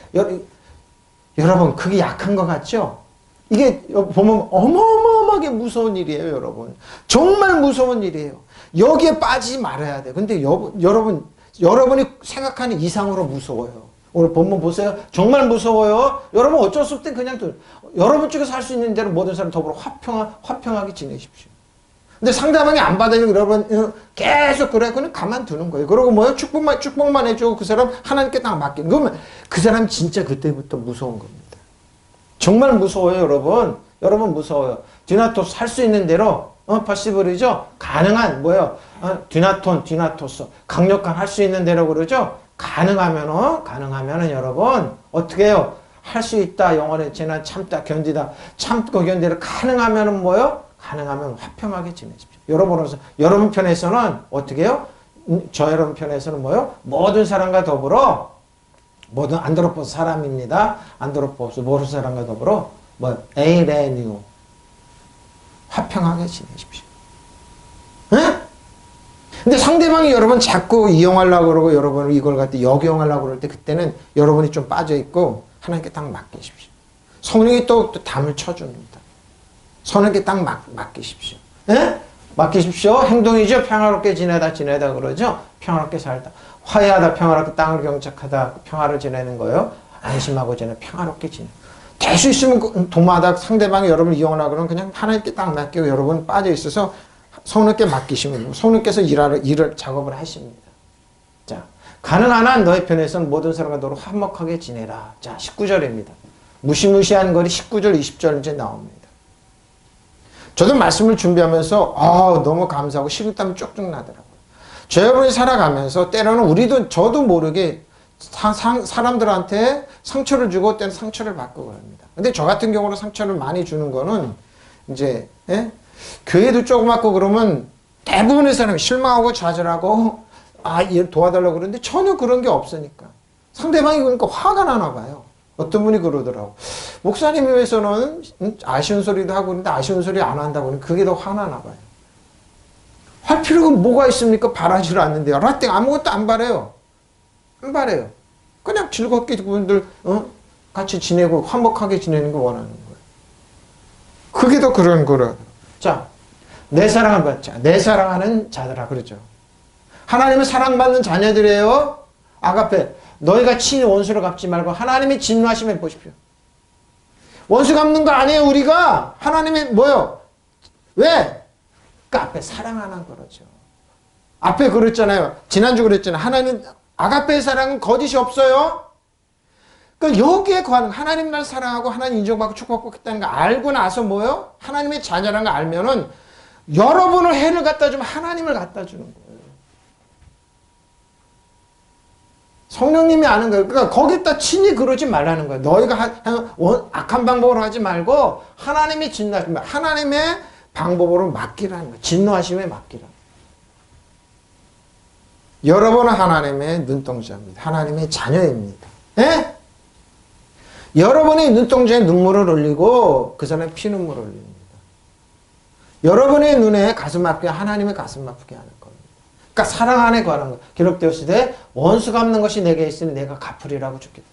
여러분 그게 약한 것 같죠? 이게 보면 어마어마하게 무서운 일이에요. 여러분 정말 무서운 일이에요. 여기에 빠지지 말아야 돼요. 근데 여러분 여러분이 생각하는 이상으로 무서워요. 오늘 본문 보세요. 정말 무서워요. 여러분 어쩔 수 없을 땐 그냥 여러분 쪽에서 할 수 있는 대로 모든 사람 더불어 화평하게 지내십시오. 근데 상대방이 안 받아주면 여러분 계속 그래. 그냥 가만두는 거예요. 그러고 뭐요? 축복만 해주고 그 사람 하나님께 딱 맡기는. 그러면 그 사람 진짜 그때부터 무서운 겁니다. 정말 무서워요, 여러분. 여러분 무서워요. 디나토스 할 수 있는 대로 퍼시블이죠. 가능한 뭐요? 디나토스 강력한 할 수 있는 대로 그러죠. 가능하면은 여러분 어떻게 해요? 할 수 있다. 영원히 재난 참다 견디다. 참고 견디다. 가능하면은 뭐요? 가능하면 화평하게 지내십시오. 여러분 편에서는 어떻게 해요? 저 여러분 편에서는 뭐요? 모든 사람과 더불어 모든 안드로포스 사람입니다. 안드로포스 모든 사람과 더불어 에이레니오 화평하게 지내십시오. 네? 근데 상대방이 여러분 자꾸 이용하려고 그러고 여러분을 이걸 갖다 역이용하려고 그럴 때 그때는 여러분이 좀 빠져있고 하나님께 딱 맡기십시오. 성령이 또 담을 쳐줍니다. 성령께 딱 맡기십시오. 예? 맡기십시오. 행동이죠. 평화롭게 지내다 그러죠. 평화롭게 살다. 화해하다 평화롭게 땅을 경작하다 평화를 지내는 거예요. 안심하고 지내 평화롭게 지내. 될 수 있으면 도마다 상대방이 여러분을 이용하려고 그러면 그냥 하나님께 딱 맡기고 여러분 빠져있어서 성령께 맡기시면 성령께서 작업을 하십니다. 자, 가능한 한 너의 편에서는 모든 사람과 너로 화목하게 지내라. 자, 19절입니다. 무시무시한 거리 19절, 20절 이제 나옵니다. 저도 말씀을 준비하면서 너무 감사하고 식은땀이 쭉쭉 나더라고요. 저 여러분이 살아가면서 때로는 저도 모르게 사람들한테 상처를 주고 때는 상처를 받고 그럽니다. 근데 저 같은 경우는 상처를 많이 주는 거는 이제 교회도 조그맣고 그러면 대부분의 사람이 실망하고 좌절하고 얘 도와달라고 그러는데 전혀 그런 게 없으니까 상대방이 그러니까 화가 나나 봐요. 어떤 분이 그러더라고. 목사님에 위해서는 아쉬운 소리도 하고 있는데 아쉬운 소리 안 한다고 하면 그게 더 화나나 봐요. 할 필요가 뭐가 있습니까? 바라지를 않는데요. 라떼 아무것도 안 바래요. 안 바래요. 그냥 즐겁게 그분들 같이 지내고 화목하게 지내는 거 원하는 거예요. 그게 더 그런 거라. 자, 내 사랑하는 자들아 그러죠. 하나님은 사랑받는 자녀들이에요. 아가페. 너희가 친히 원수를 갚지 말고 하나님의 진노하심에 보십시오. 원수 갚는 거 아니에요, 우리가. 하나님의 뭐요? 왜? 그 앞에 사랑하는 거죠. 앞에 그랬잖아요. 지난주 그랬잖아요. 하나님, 아가페의 사랑은 거짓이 없어요. 그러니까 여기에 관한 하나님 날 사랑하고 하나님 인정받고 축복받고 있다는 거 알고 나서 뭐요? 하나님의 자녀라는 거 알면은 여러분을 해를 갖다 주면 하나님을 갖다 주는 거예요. 성령님이 아는 거예요. 그러니까 거기다 친히 그러지 말라는 거예요. 너희가 악한 방법으로 하지 말고 하나님의 진노하심, 하나님의 방법으로 맡기라는 거예요. 진노하심에 맡기라. 여러분은 하나님의 눈동자입니다. 하나님의 자녀입니다. 예? 여러분의 눈동자에 눈물을 흘리고 그 사람의 피눈물을 흘립니다. 여러분의 눈에 가슴 아프게 하나님의 가슴 아프게 하는 겁니다. 그러니까 사랑 안에 관한 것. 기록되었을 때 원수 갚는 것이 내게 있으니 내가 갚으리라고 주께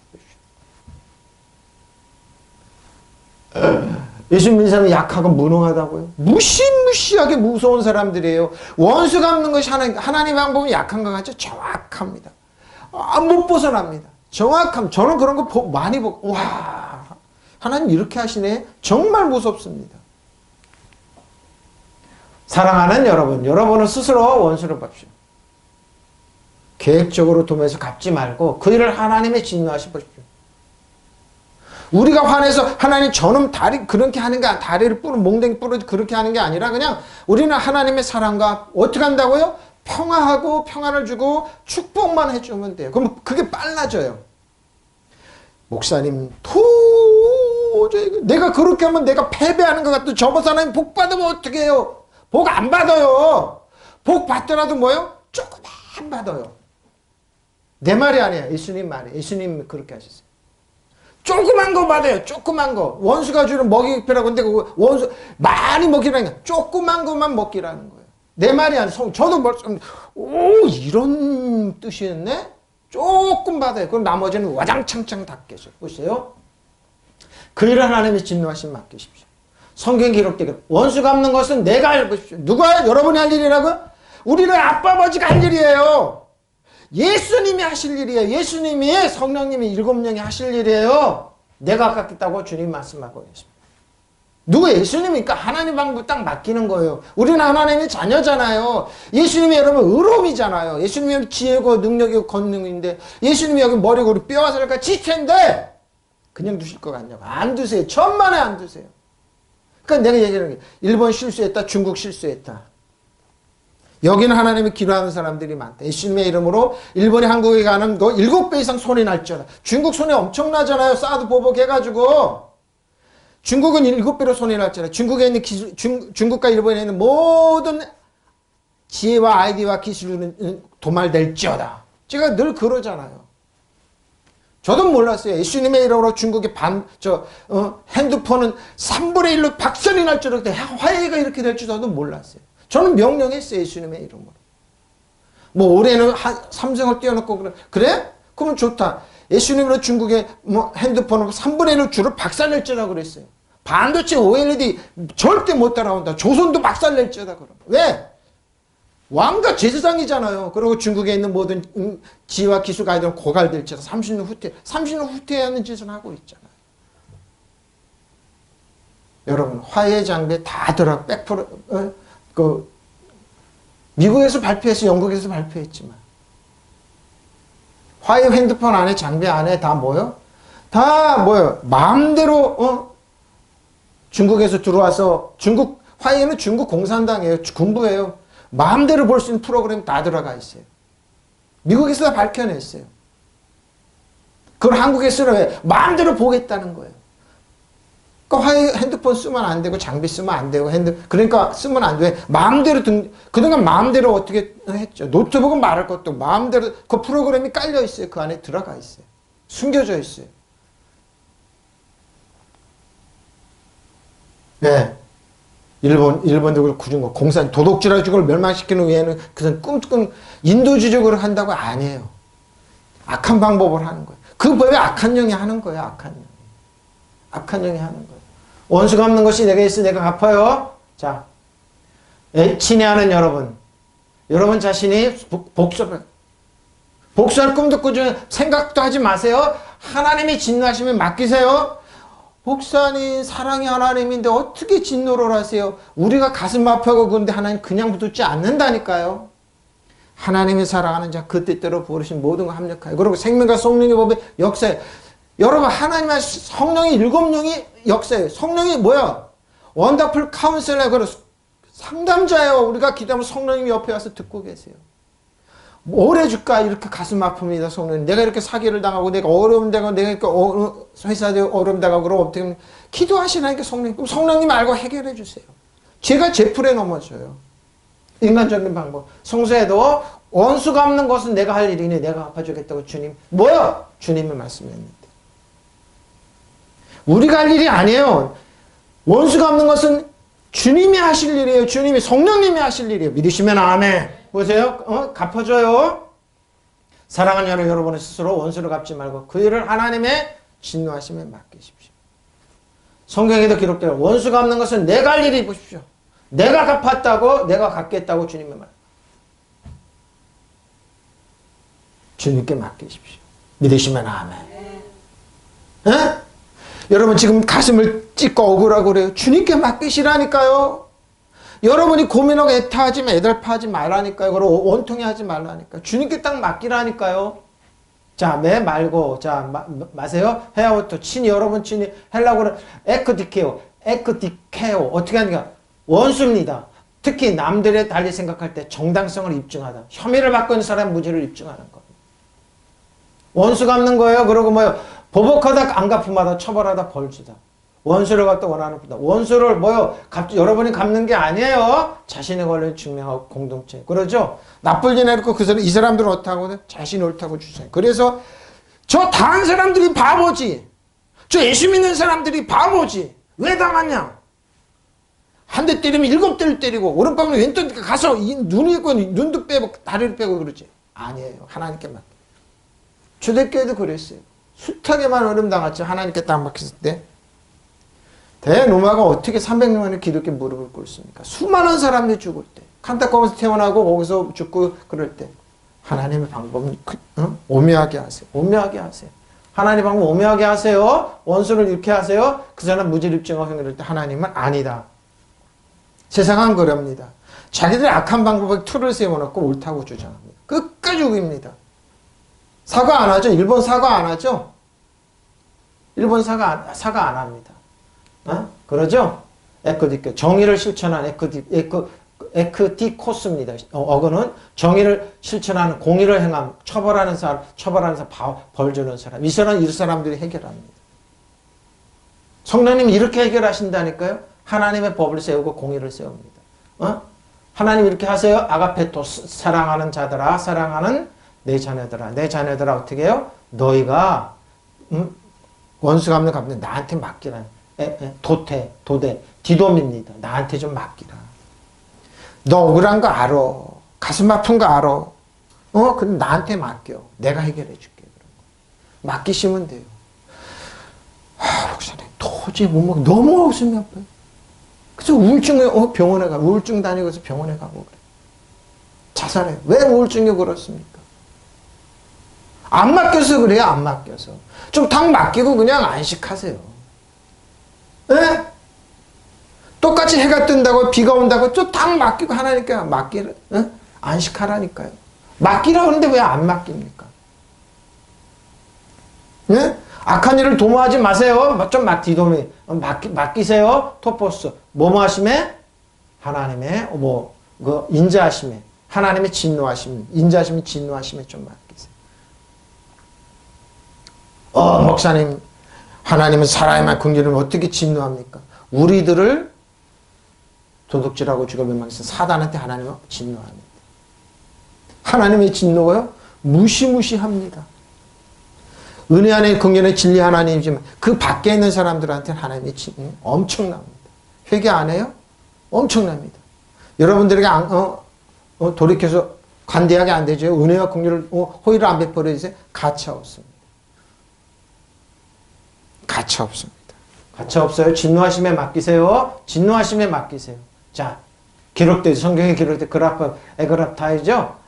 예수 믿는 사람은 약하고 무능하다고요? 무시무시하게 무서운 사람들이에요. 원수 갚는 것이 하나님 방법은 약한 것 같죠? 정확합니다. 못 벗어납니다. 저는 그런 거 많이 보고 와 하나님 이렇게 하시네. 정말 무섭습니다. 사랑하는 여러분은 스스로 원수를 갚시오. 계획적으로 도면서 갚지 말고 그 일을 하나님의 진노하시 보십시오. 우리가 화내서 하나님 저놈 그렇게 하는 게 다리를 몽댕이 부러 그렇게 하는 게 아니라 그냥 우리는 하나님의 사랑과 어떻게 한다고요? 평화하고 평안을 주고 축복만 해주면 돼요. 그럼 그게 빨라져요. 목사님 도저히 내가 그렇게 하면 내가 패배하는 것 같아. 저번 사람이 복 받으면 어떻게 해요? 복 안 받아요. 복 받더라도 뭐요? 조금만 받아요. 내 말이 아니에요. 예수님 말이에요. 예수님 그렇게 하셨어요. 조그만 거 받아요. 조그만 거. 원수가 주는 먹이표라고 근데 그 원수 많이 먹이라는 게 조그만 것만 먹기라는 거예요. 내 말이 아니에요. 저도 이런 뜻이었네? 조금 받아요. 그럼 나머지는 와장창창 다 깨져. 보세요. 그 일을 하나님의 진노하심 맡기십시오. 성경 기록되게 원수 갚는 것은 내가 할 것이죠. 누가 여러분이 할 일이라고요? 우리는 아빠 아버지가 할 일이에요. 예수님이 하실 일이에요. 예수님이 성령님이 7명이 하실 일이에요. 내가 갖겠다고 주님 말씀하고 계십니다. 누구 예수님이니까 하나님 방법 딱 맡기는 거예요. 우리는 하나님의 자녀잖아요. 예수님이 여러분 의로움이잖아요. 예수님이 여러분 지혜고 능력이고 권능인데 예수님이 여기 머리고 우리 뼈와 살과 지체인데 그냥 두실 것 같냐고. 안 두세요. 천만에 안 두세요. 그러니까 내가 얘기하는 게 일본 실수했다. 중국 실수했다. 여기는 하나님이 기도하는 사람들이 많다. 예수님의 이름으로 일본이 한국에 가는 거 7배 이상 손이 날지어다. 중국 손이 엄청나잖아요. 사드 보복해가지고. 중국은 7배로 손이 났잖아요. 중국에 있는 기술, 중국과 일본에 있는 모든 지혜와 아이디어와 기술은 도말될지어다. 제가 늘 그러잖아요. 저도 몰랐어요. 예수님의 이름으로 중국의 핸드폰은 3분의 1로 박살이 날 줄 알았는데 화해가 이렇게 될 줄 저도 몰랐어요. 저는 명령했어요. 예수님의 이름으로. 뭐 올해는 삼성을 띄워놓고 그래? 그러면 좋다. 예수님으로 중국의 핸드폰을 3분의 1로 줄을 박살낼지라 그랬어요. 반도체 OLED 절대 못 따라온다. 조선도 박살낼지다 그럼. 왜? 왕과 제사장이잖아요. 그리고 중국에 있는 모든 지혜와 기술 아이들은 고갈될지라 30년 후퇴. 30년 후퇴해야 하는 짓을 하고 있잖아요. 여러분 화해 장비 다 들어 100% 미국에서 발표해서 영국에서 발표했지만 화해 핸드폰 안에 장비 안에 다 뭐요? 다 뭐요? 마음대로 중국에서 들어와서 화해는 중국 공산당이에요. 군부예요. 마음대로 볼 수 있는 프로그램 다 들어가 있어요. 미국에서 다 밝혀냈어요. 그걸 한국에 쓰려 왜? 마음대로 보겠다는 거예요. 그러니까 화해 핸드폰 쓰면 안 되고 장비 쓰면 안 되고 그러니까 쓰면 안 돼. 마음대로 그동안 마음대로 어떻게 했죠. 노트북은 말할 것도 마음대로 그 프로그램이 깔려 있어요. 그 안에 들어가 있어요. 숨겨져 있어요. 네. 일본도 구준 거 공산 도덕질화주의를 멸망시키는 외에는 그냥 꿈 인도주의적으로 한다고 아니에요. 악한 방법을 하는 거예요. 그 법에 악한 영이 하는 거예요. 악한 영. 악한 영이 하는 거예요. 원수 갚는 것이 내가 있어 내가 갚아요. 자, 친애하는 여러분 자신이 복수할 꿈도 꾸지 생각도 하지 마세요. 하나님이 진노하시면 맡기세요. 목사님 사랑이 하나님인데 어떻게 진노를 하세요? 우리가 가슴 아파하고 그런데 하나님 그냥 붙지 않는다니까요. 하나님이 사랑하는 자 그 뜻대로 부르신 모든 거 합력하여 그리고 생명과 성령의 법의 역사에 여러분 하나님의 성령이 7명이 역사예요. 성령이 뭐야? 원더풀 카운셀러 그래 상담자예요. 우리가 기도하면 성령님이 옆에 와서 듣고 계세요. 뭘 해줄까? 이렇게 가슴 아픕니다. 성령님. 내가 이렇게 사기를 당하고 내가 어려움 당하고 내가 이렇게 회사에 어려움 당하고 그러고 어떻게 기도하시라니까 성령님. 그럼 성령님 알고 해결해 주세요. 제가 제 풀에 넘어져요. 인간적인 방법. 성서에도 원수 갚는 것은 내가 할 일이니 내가 갚아주겠다고 주님. 뭐야? 주님이 말씀했는데. 우리가 할 일이 아니에요. 원수 갚는 것은 주님이 하실 일이에요. 주님이 성령님이 하실 일이에요. 믿으시면 아멘. 보세요. 갚아줘요. 사랑하는 여러분의 스스로 원수를 갚지 말고 그 일을 하나님의 진노하심에 맡기십시오. 성경에도 기록되어 원수 갚는 것은 내가 할 일이 보십시오. 내가 갚았다고 내가 갚겠다고 주님의 말. 주님께 맡기십시오. 믿으시면 아멘. 에? 여러분 지금 가슴을 찢고 억울하고 그래요. 주님께 맡기시라니까요. 여러분이 고민하고 애타하지 애달파하지 말라니까요. 그리고 원통해 하지 말라니까요. 주님께 딱 맡기라니까요. 자, 매 말고 자 마세요. 헤아부터 친히 여러분 친히 헬라어로 에크디케오 어떻게 하는가? 원수입니다. 특히 남들의 달리 생각할 때 정당성을 입증하다. 혐의를 받고 있는 사람 무죄를 입증하는 겁니다. 원수 갚는 거예요. 그리고 뭐요? 보복하다 안 갚음하다 처벌하다 벌주다. 원수를 갚다 원하는 보다. 원수를 뭐요? 여러분이 갚는 게 아니에요. 자신의 권리를 증명하고 공동체. 그러죠? 나쁠 일 해놓고 이 사람들은 어떻다고 자신이 옳다고 주장해요. 그래서 저 다른 사람들이 바보지. 저 예수 믿는 사람들이 바보지. 왜 당하냐? 한 대 때리면 7대를 때리고 오른방울 왼쪽 가서 눈이 있고 눈도 빼고 다리를 빼고 그러지. 아니에요. 하나님께 맡겨. 초대교회도 그랬어요. 숱하게만 어려움 당했지. 하나님께 딱 맡겼을 때 대노마가 어떻게 300년을 기독교 무릎을 꿇습니까? 수많은 사람들이 죽을 때 칸타콤에서 태어나고 거기서 죽고 그럴 때 하나님의 방법은 오묘하게 하세요. 오묘하게 하세요. 하나님 방법 오묘하게 하세요. 원수를 이렇게 하세요. 그 사람 무지립증어 행위를 때 하나님은 아니다. 세상은 그럽니다. 자기들의 악한 방법에 틀을 세워놓고 옳다고 주장합니다. 끝까지 우깁니다. 사과 안 하죠? 일본 사과 안 하죠? 일본 사과 안 합니다. 그러죠? 정의를 실천한 에크티코스입니다. 어그는 정의를 실천하는 공의를 행함, 처벌하는 사람 벌 주는 사람. 이 사람들이 해결합니다. 성령님이 이렇게 해결하신다니까요. 하나님의 법을 세우고 공의를 세웁니다. 하나님 이렇게 하세요. 아가페토스, 사랑하는 자들아, 사랑하는 내 자녀들아 어떻게 해요? 너희가 원수 갚는 갚는 나한테 맡기라. 도대, 디돔입니다. 나한테 좀 맡기라. 너 억울한 거 알아. 가슴 아픈 거 알아. 그럼 나한테 맡겨. 내가 해결해 줄게. 맡기시면 돼요. 목사님, 도저히 못 먹어. 너무 가슴이 아파요. 그래서 우울증 다니고서 병원에 가고 그래. 자살해. 왜 우울증이 그렇습니까? 안 맡겨서 그래요. 안 맡겨서. 좀 탁 맡기고 그냥 안식하세요. 예? 똑같이 해가 뜬다고 비가 온다고 또 탁 맡기고 하나님께 안식하라니까요. 맡기라 그러는데 왜 안 맡깁니까? 예? 악한 일을 도모하지 마세요. 좀 맡기세요. 토포스. 뭐뭐 하심에? 하나님의 인자하심에. 하나님의 진노하심. 인자하심이 진노하심에 좀 맡기세요. 목사님, 하나님은 사람의 긍휼을 어떻게 진노합니까? 우리들을 도둑질하고 죽여 멸망해서 사단한테 하나님은 진노합니다. 하나님의 진노가요? 무시무시합니다. 은혜 안에 긍휼의 진리 하나님이지만 그 밖에 있는 사람들한테는 하나님의 진노 엄청납니다. 회개 안 해요? 엄청납니다. 여러분들에게 돌이켜서 관대하게 안 되죠. 은혜와 긍휼을 호의를 안 베풀어 주세요. 가차 없습니다. 가차 없습니다. 가차 없어요. 진노하심에 맡기세요. 진노하심에 맡기세요. 자, 기록되죠. 성경에 기록돼 에그랍타이죠.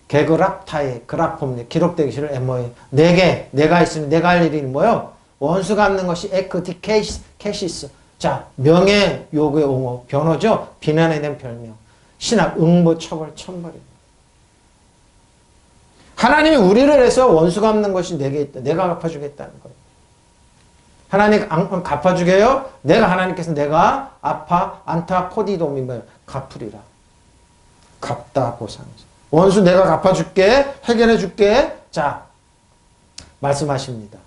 게그랍타이, 그라폼니, 기록되기 싫은 에모이. 내가 있으면 내가 할 일이 뭐요? 원수 갚는 것이 에크티케시스. 자, 명예 요구의 옹호, 변호죠. 비난에 대한 별명. 신학, 응보, 처벌, 천벌입니다. 하나님이 우리를 해서 원수 갚는 것이 내게 있다. 내가 갚아주겠다는 거예요. 하나님 갚아주게요? 하나님께서 내가 안타 코디돔이 뭐예요? 갚으리라. 갚다 보상이죠. 원수 내가 갚아줄게. 해결해줄게. 자, 말씀하십니다.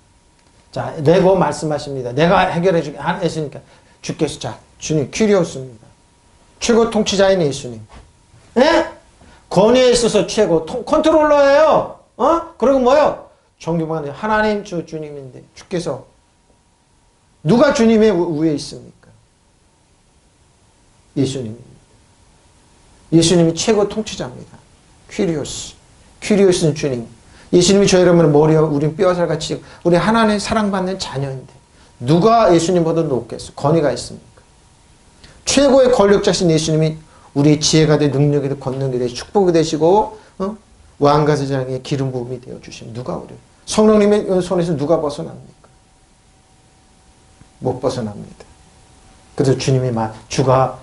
자, 내고 말씀하십니다. 내가 해결해줄게. 했으니까 주께서 자, 주님, 큐리오스입니다. 최고 통치자인 예수님. 예? 권위에 있어서 최고 컨트롤러예요. 그리고 뭐요? 정규만 하나님 주님인데 주께서 누가 주님의 위에 있습니까? 예수님입니다. 예수님이 최고 통치자입니다. 퀴리오스는 주님. 예수님이 저희 여러분의 머리와 우린 뼈살같이 우리 하나님의 사랑받는 자녀인데 누가 예수님보다 높겠어? 권위가 있습니까? 최고의 권력자신 예수님이 우리의 지혜가 되 능력이 되 권능이 되 축복이 되시고 왕과 제장의 기름 부음이 되어 주시면 누가 우리 성령님의 손에서 누가 벗어납니까? 못 벗어납니다. 그래서 주님이 주가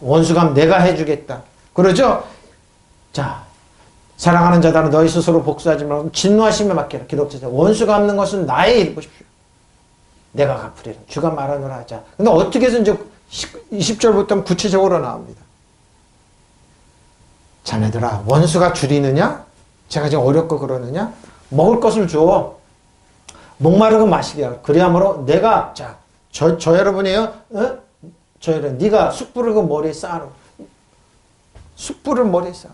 원수감 내가 해주겠다. 그러죠? 자, 사랑하는 자들은 너희 스스로 복수하지 말고 진노하심에 맡기라. 기록되죠. 원수 갚는 것은 나의 일 보십시오. 내가 갚으리라. 주가 말하노라 하자. 근데 어떻게 해서 이제 20절부터 구체적으로 나옵니다. 자네들아, 원수가 줄이느냐? 제가 지금 어렵고 그러느냐? 먹을 것을 줘. 목마르고 마시게 하라. 그리하므로 내가 저 여러분이에요. 저 여러분, 네가 숯불을 그 머리에 쌓아놓고 숯불을 머리에 쌓아.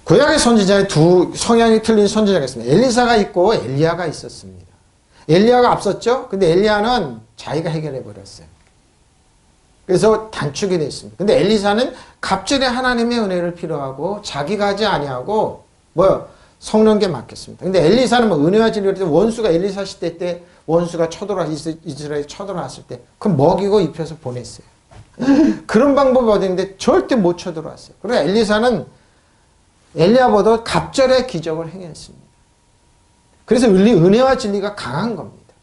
구약의 선지자의 두 성향이 틀린 선지자가 있습니다. 엘리사가 있고 엘리야가 있었습니다. 엘리야가 앞섰죠? 근데 엘리야는 자기가 해결해 버렸어요. 그래서 단축이 됐습니다. 근데 엘리사는 갑절에 하나님의 은혜를 필요하고 자기가 하지 아니하고 성령께 맡겼습니다. 근데 엘리사는 은혜와 진리를 원수가 엘리사 시대 때 원수가 이스라엘 쳐들어왔을 때 그럼 먹이고 입혀서 보냈어요. 그런 방법이 어디 있는데 절대 못 쳐들어왔어요. 그래서 엘리사는 엘리야보다 갑절의 기적을 행했습니다. 그래서 은혜와 진리가 강한 겁니다.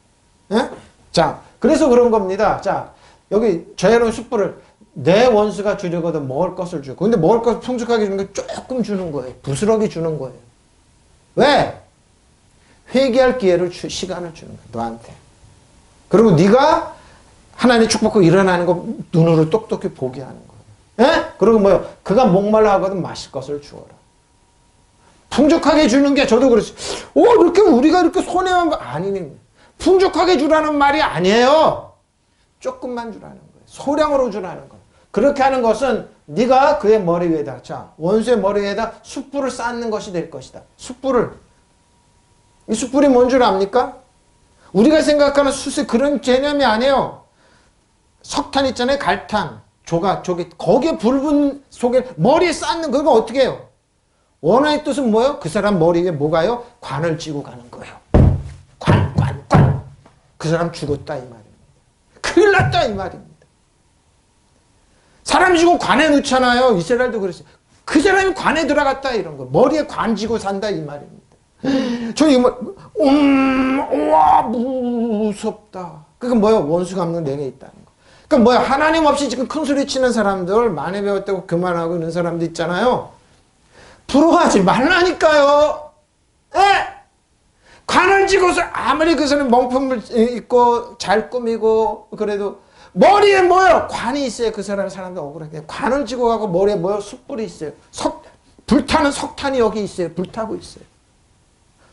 예? 자, 그래서 그런 겁니다. 자, 여기 저해로운 숯불을 내 원수가 주려거든 먹을 것을 주고. 근데 먹을 것을 풍족하게 주는 게 조금 주는 거예요. 부스러기 주는 거예요. 왜? 회개할 기회를 시간을 주는 거예요. 너한테. 그리고 네가 하나님 축복하고 일어나는 거 눈으로 똑똑히 보게 하는 거예요. 예? 그리고 뭐요? 그가 목말라 하거든 마실 것을 주어라. 풍족하게 주는 게 저도 그렇지. 이렇게 우리가 이렇게 손해만 아니니. 풍족하게 주라는 말이 아니에요. 조금만 주라는 거예요. 소량으로 주라는 거예요. 그렇게 하는 것은 네가 그의 머리 위에다, 자, 원수의 머리 위에다 숯불을 쌓는 것이 될 것이다. 숯불을. 이 숯불이 뭔 줄 압니까? 우리가 생각하는 숯이 그런 개념이 아니에요. 석탄 있잖아요. 갈탄, 조기 거기에 불분 속에 머리에 쌓는 그거 어떻게 해요? 원어의 뜻은 뭐예요? 그 사람 머리 위에 뭐가요? 관을 쥐고 가는 거예요. 관. 그 사람 죽었다 이 말입니다. 큰일 났다 이 말입니다. 사람 죽으면 관에 넣잖아요. 이스라엘도 그랬어요. 그 사람이 관에 들어갔다 이런 거. 머리에 관 쥐고 산다 이 말입니다. 저 이거 우와 무섭다. 그게 뭐예요? 원수가 없는 내게 있다는 거. 그러니까 뭐야? 하나님 없이 지금 큰 소리 치는 사람들, 많이 배웠다고 그만하고 있는 사람들 있잖아요. 부러워하지 말라니까요. 에? 관을 쥐고서 아무리 그 사람이 명품을 입고 잘 꾸미고 그래도 머리에 뭐요? 관이 있어요. 그 사람들 억울하게. 관을 쥐고 가고 머리에 뭐요? 숯불이 있어요. 불타는 석탄이 여기 있어요. 불타고 있어요.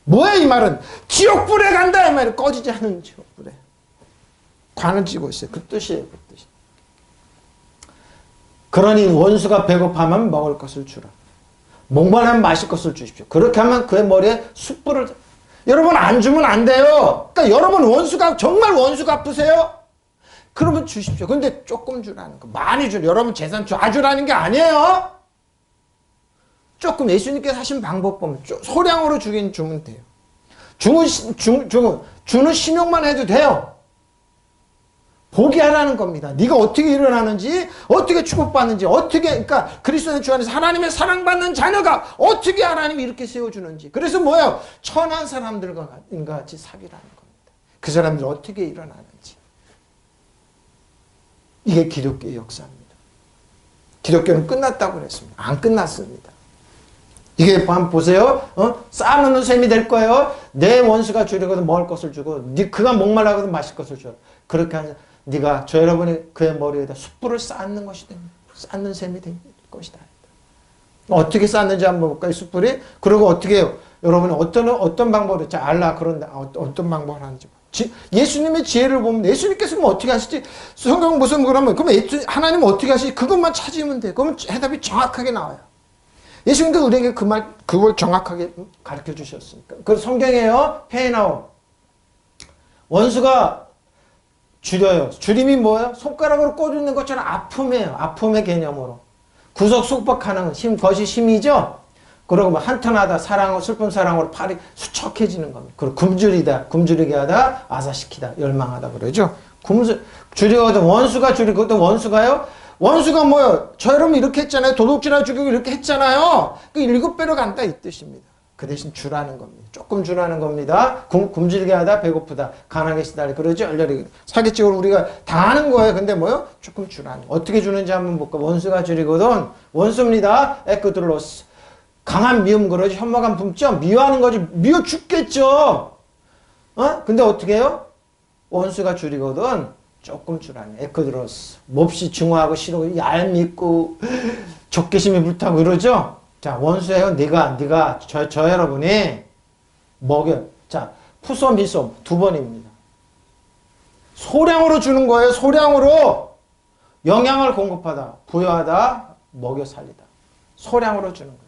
뭐야 이 말은? 지옥불에 간다 이 말은. 꺼지지 않는 지옥불에. 관을 쥐고 있어요. 그 뜻이에요. 그 뜻이. 그러니 원수가 배고파면 먹을 것을 주라. 목말라면 마실 것을 주십시오. 그렇게 하면 그의 머리에 숯불을. 여러분 안 주면 안 돼요. 그러니까 여러분 원수가 정말 원수가 아프세요? 그러면 주십시오. 근데 조금 주라는 거. 많이 주라. 여러분 재산 다 주라는 게 아니에요. 조금 예수님께서 하신 방법 보면 소량으로 주면 돼요. 주는 신용만 해도 돼요. 보게 하라는 겁니다. 네가 어떻게 일어나는지, 어떻게 축복받는지, 그러니까 그리스도의 주 안에서 하나님의 사랑받는 자녀가 어떻게 하나님이 이렇게 세워주는지. 그래서 뭐예요? 천한 사람들과 같이 사귀라는 겁니다. 그 사람들이 어떻게 일어나는지. 이게 기독교의 역사입니다. 기독교는 끝났다고 그랬습니다. 안 끝났습니다. 이게 한번 보세요. 쌓아놓는 셈이 될 거예요. 내 원수가 주려거든 먹을 것을 주고, 그가 목말라거든 마실 것을 줘. 그렇게 하면 네가 저 여러분이 그의 머리에다 숯불을 쌓는 것이 됩니다. 쌓는 셈이 될 것이다. 어떻게 쌓는지 한번 볼까요? 숯불이. 그리고 어떻게 해요? 여러분이 어떤 방법으로 알라 그런데 어떤 방법을 하는지. 예수님의 지혜를 보면 예수님께서 그럼 어떻게 하시지? 성경 무슨 그러면 하나님 어떻게 하시지? 그것만 찾으면 돼요. 그러면 해답이 정확하게 나와요. 예수님도 우리에게 그걸 정확하게 가르쳐 주셨으니까. 그 성경에요. 페이나움. 원수가 줄여요. 줄임이 뭐예요? 손가락으로 꽂는 것처럼 아픔이에요. 아픔의 개념으로. 구속 속박하는 것이 힘이죠. 그리고 한탄하다 슬픈 사랑으로 팔이 수척해지는 겁니다. 그리고 굶주리게 하다, 아사시키다, 열망하다 그러죠. 줄이거든 원수가 줄이거든 원수가요. 원수가 뭐예요? 저 여러분 이렇게 했잖아요. 도둑질하고 죽이고 이렇게 했잖아요. 그 7배로 간다 이 뜻입니다. 그 대신 주라는 겁니다. 조금 주라는 겁니다. 굶주리게 하다, 배고프다, 가난하게 시달리 그러죠. 얼려리 사기적으로 우리가 다 하는 거예요. 근데 뭐요? 조금 주라는 거. 어떻게 주는지 한번 볼까? 원수가 줄이거든 원수입니다. 에크드로스. 강한 미움 그러지. 혐오감 품죠. 미워하는 거지. 미워 죽겠죠. 근데 어떻게 해요? 원수가 줄이거든 조금 주라는 에크드로스. 몹시 증오하고 싫어하고 얄밉고 적개심이 불타고 그러죠. 자, 원수예요. 네가 저 여러분이 먹여. 자, 푸소 미소 2번입니다. 소량으로 주는 거예요. 소량으로 영양을 공급하다, 부여하다, 먹여 살리다. 소량으로 주는 거예요.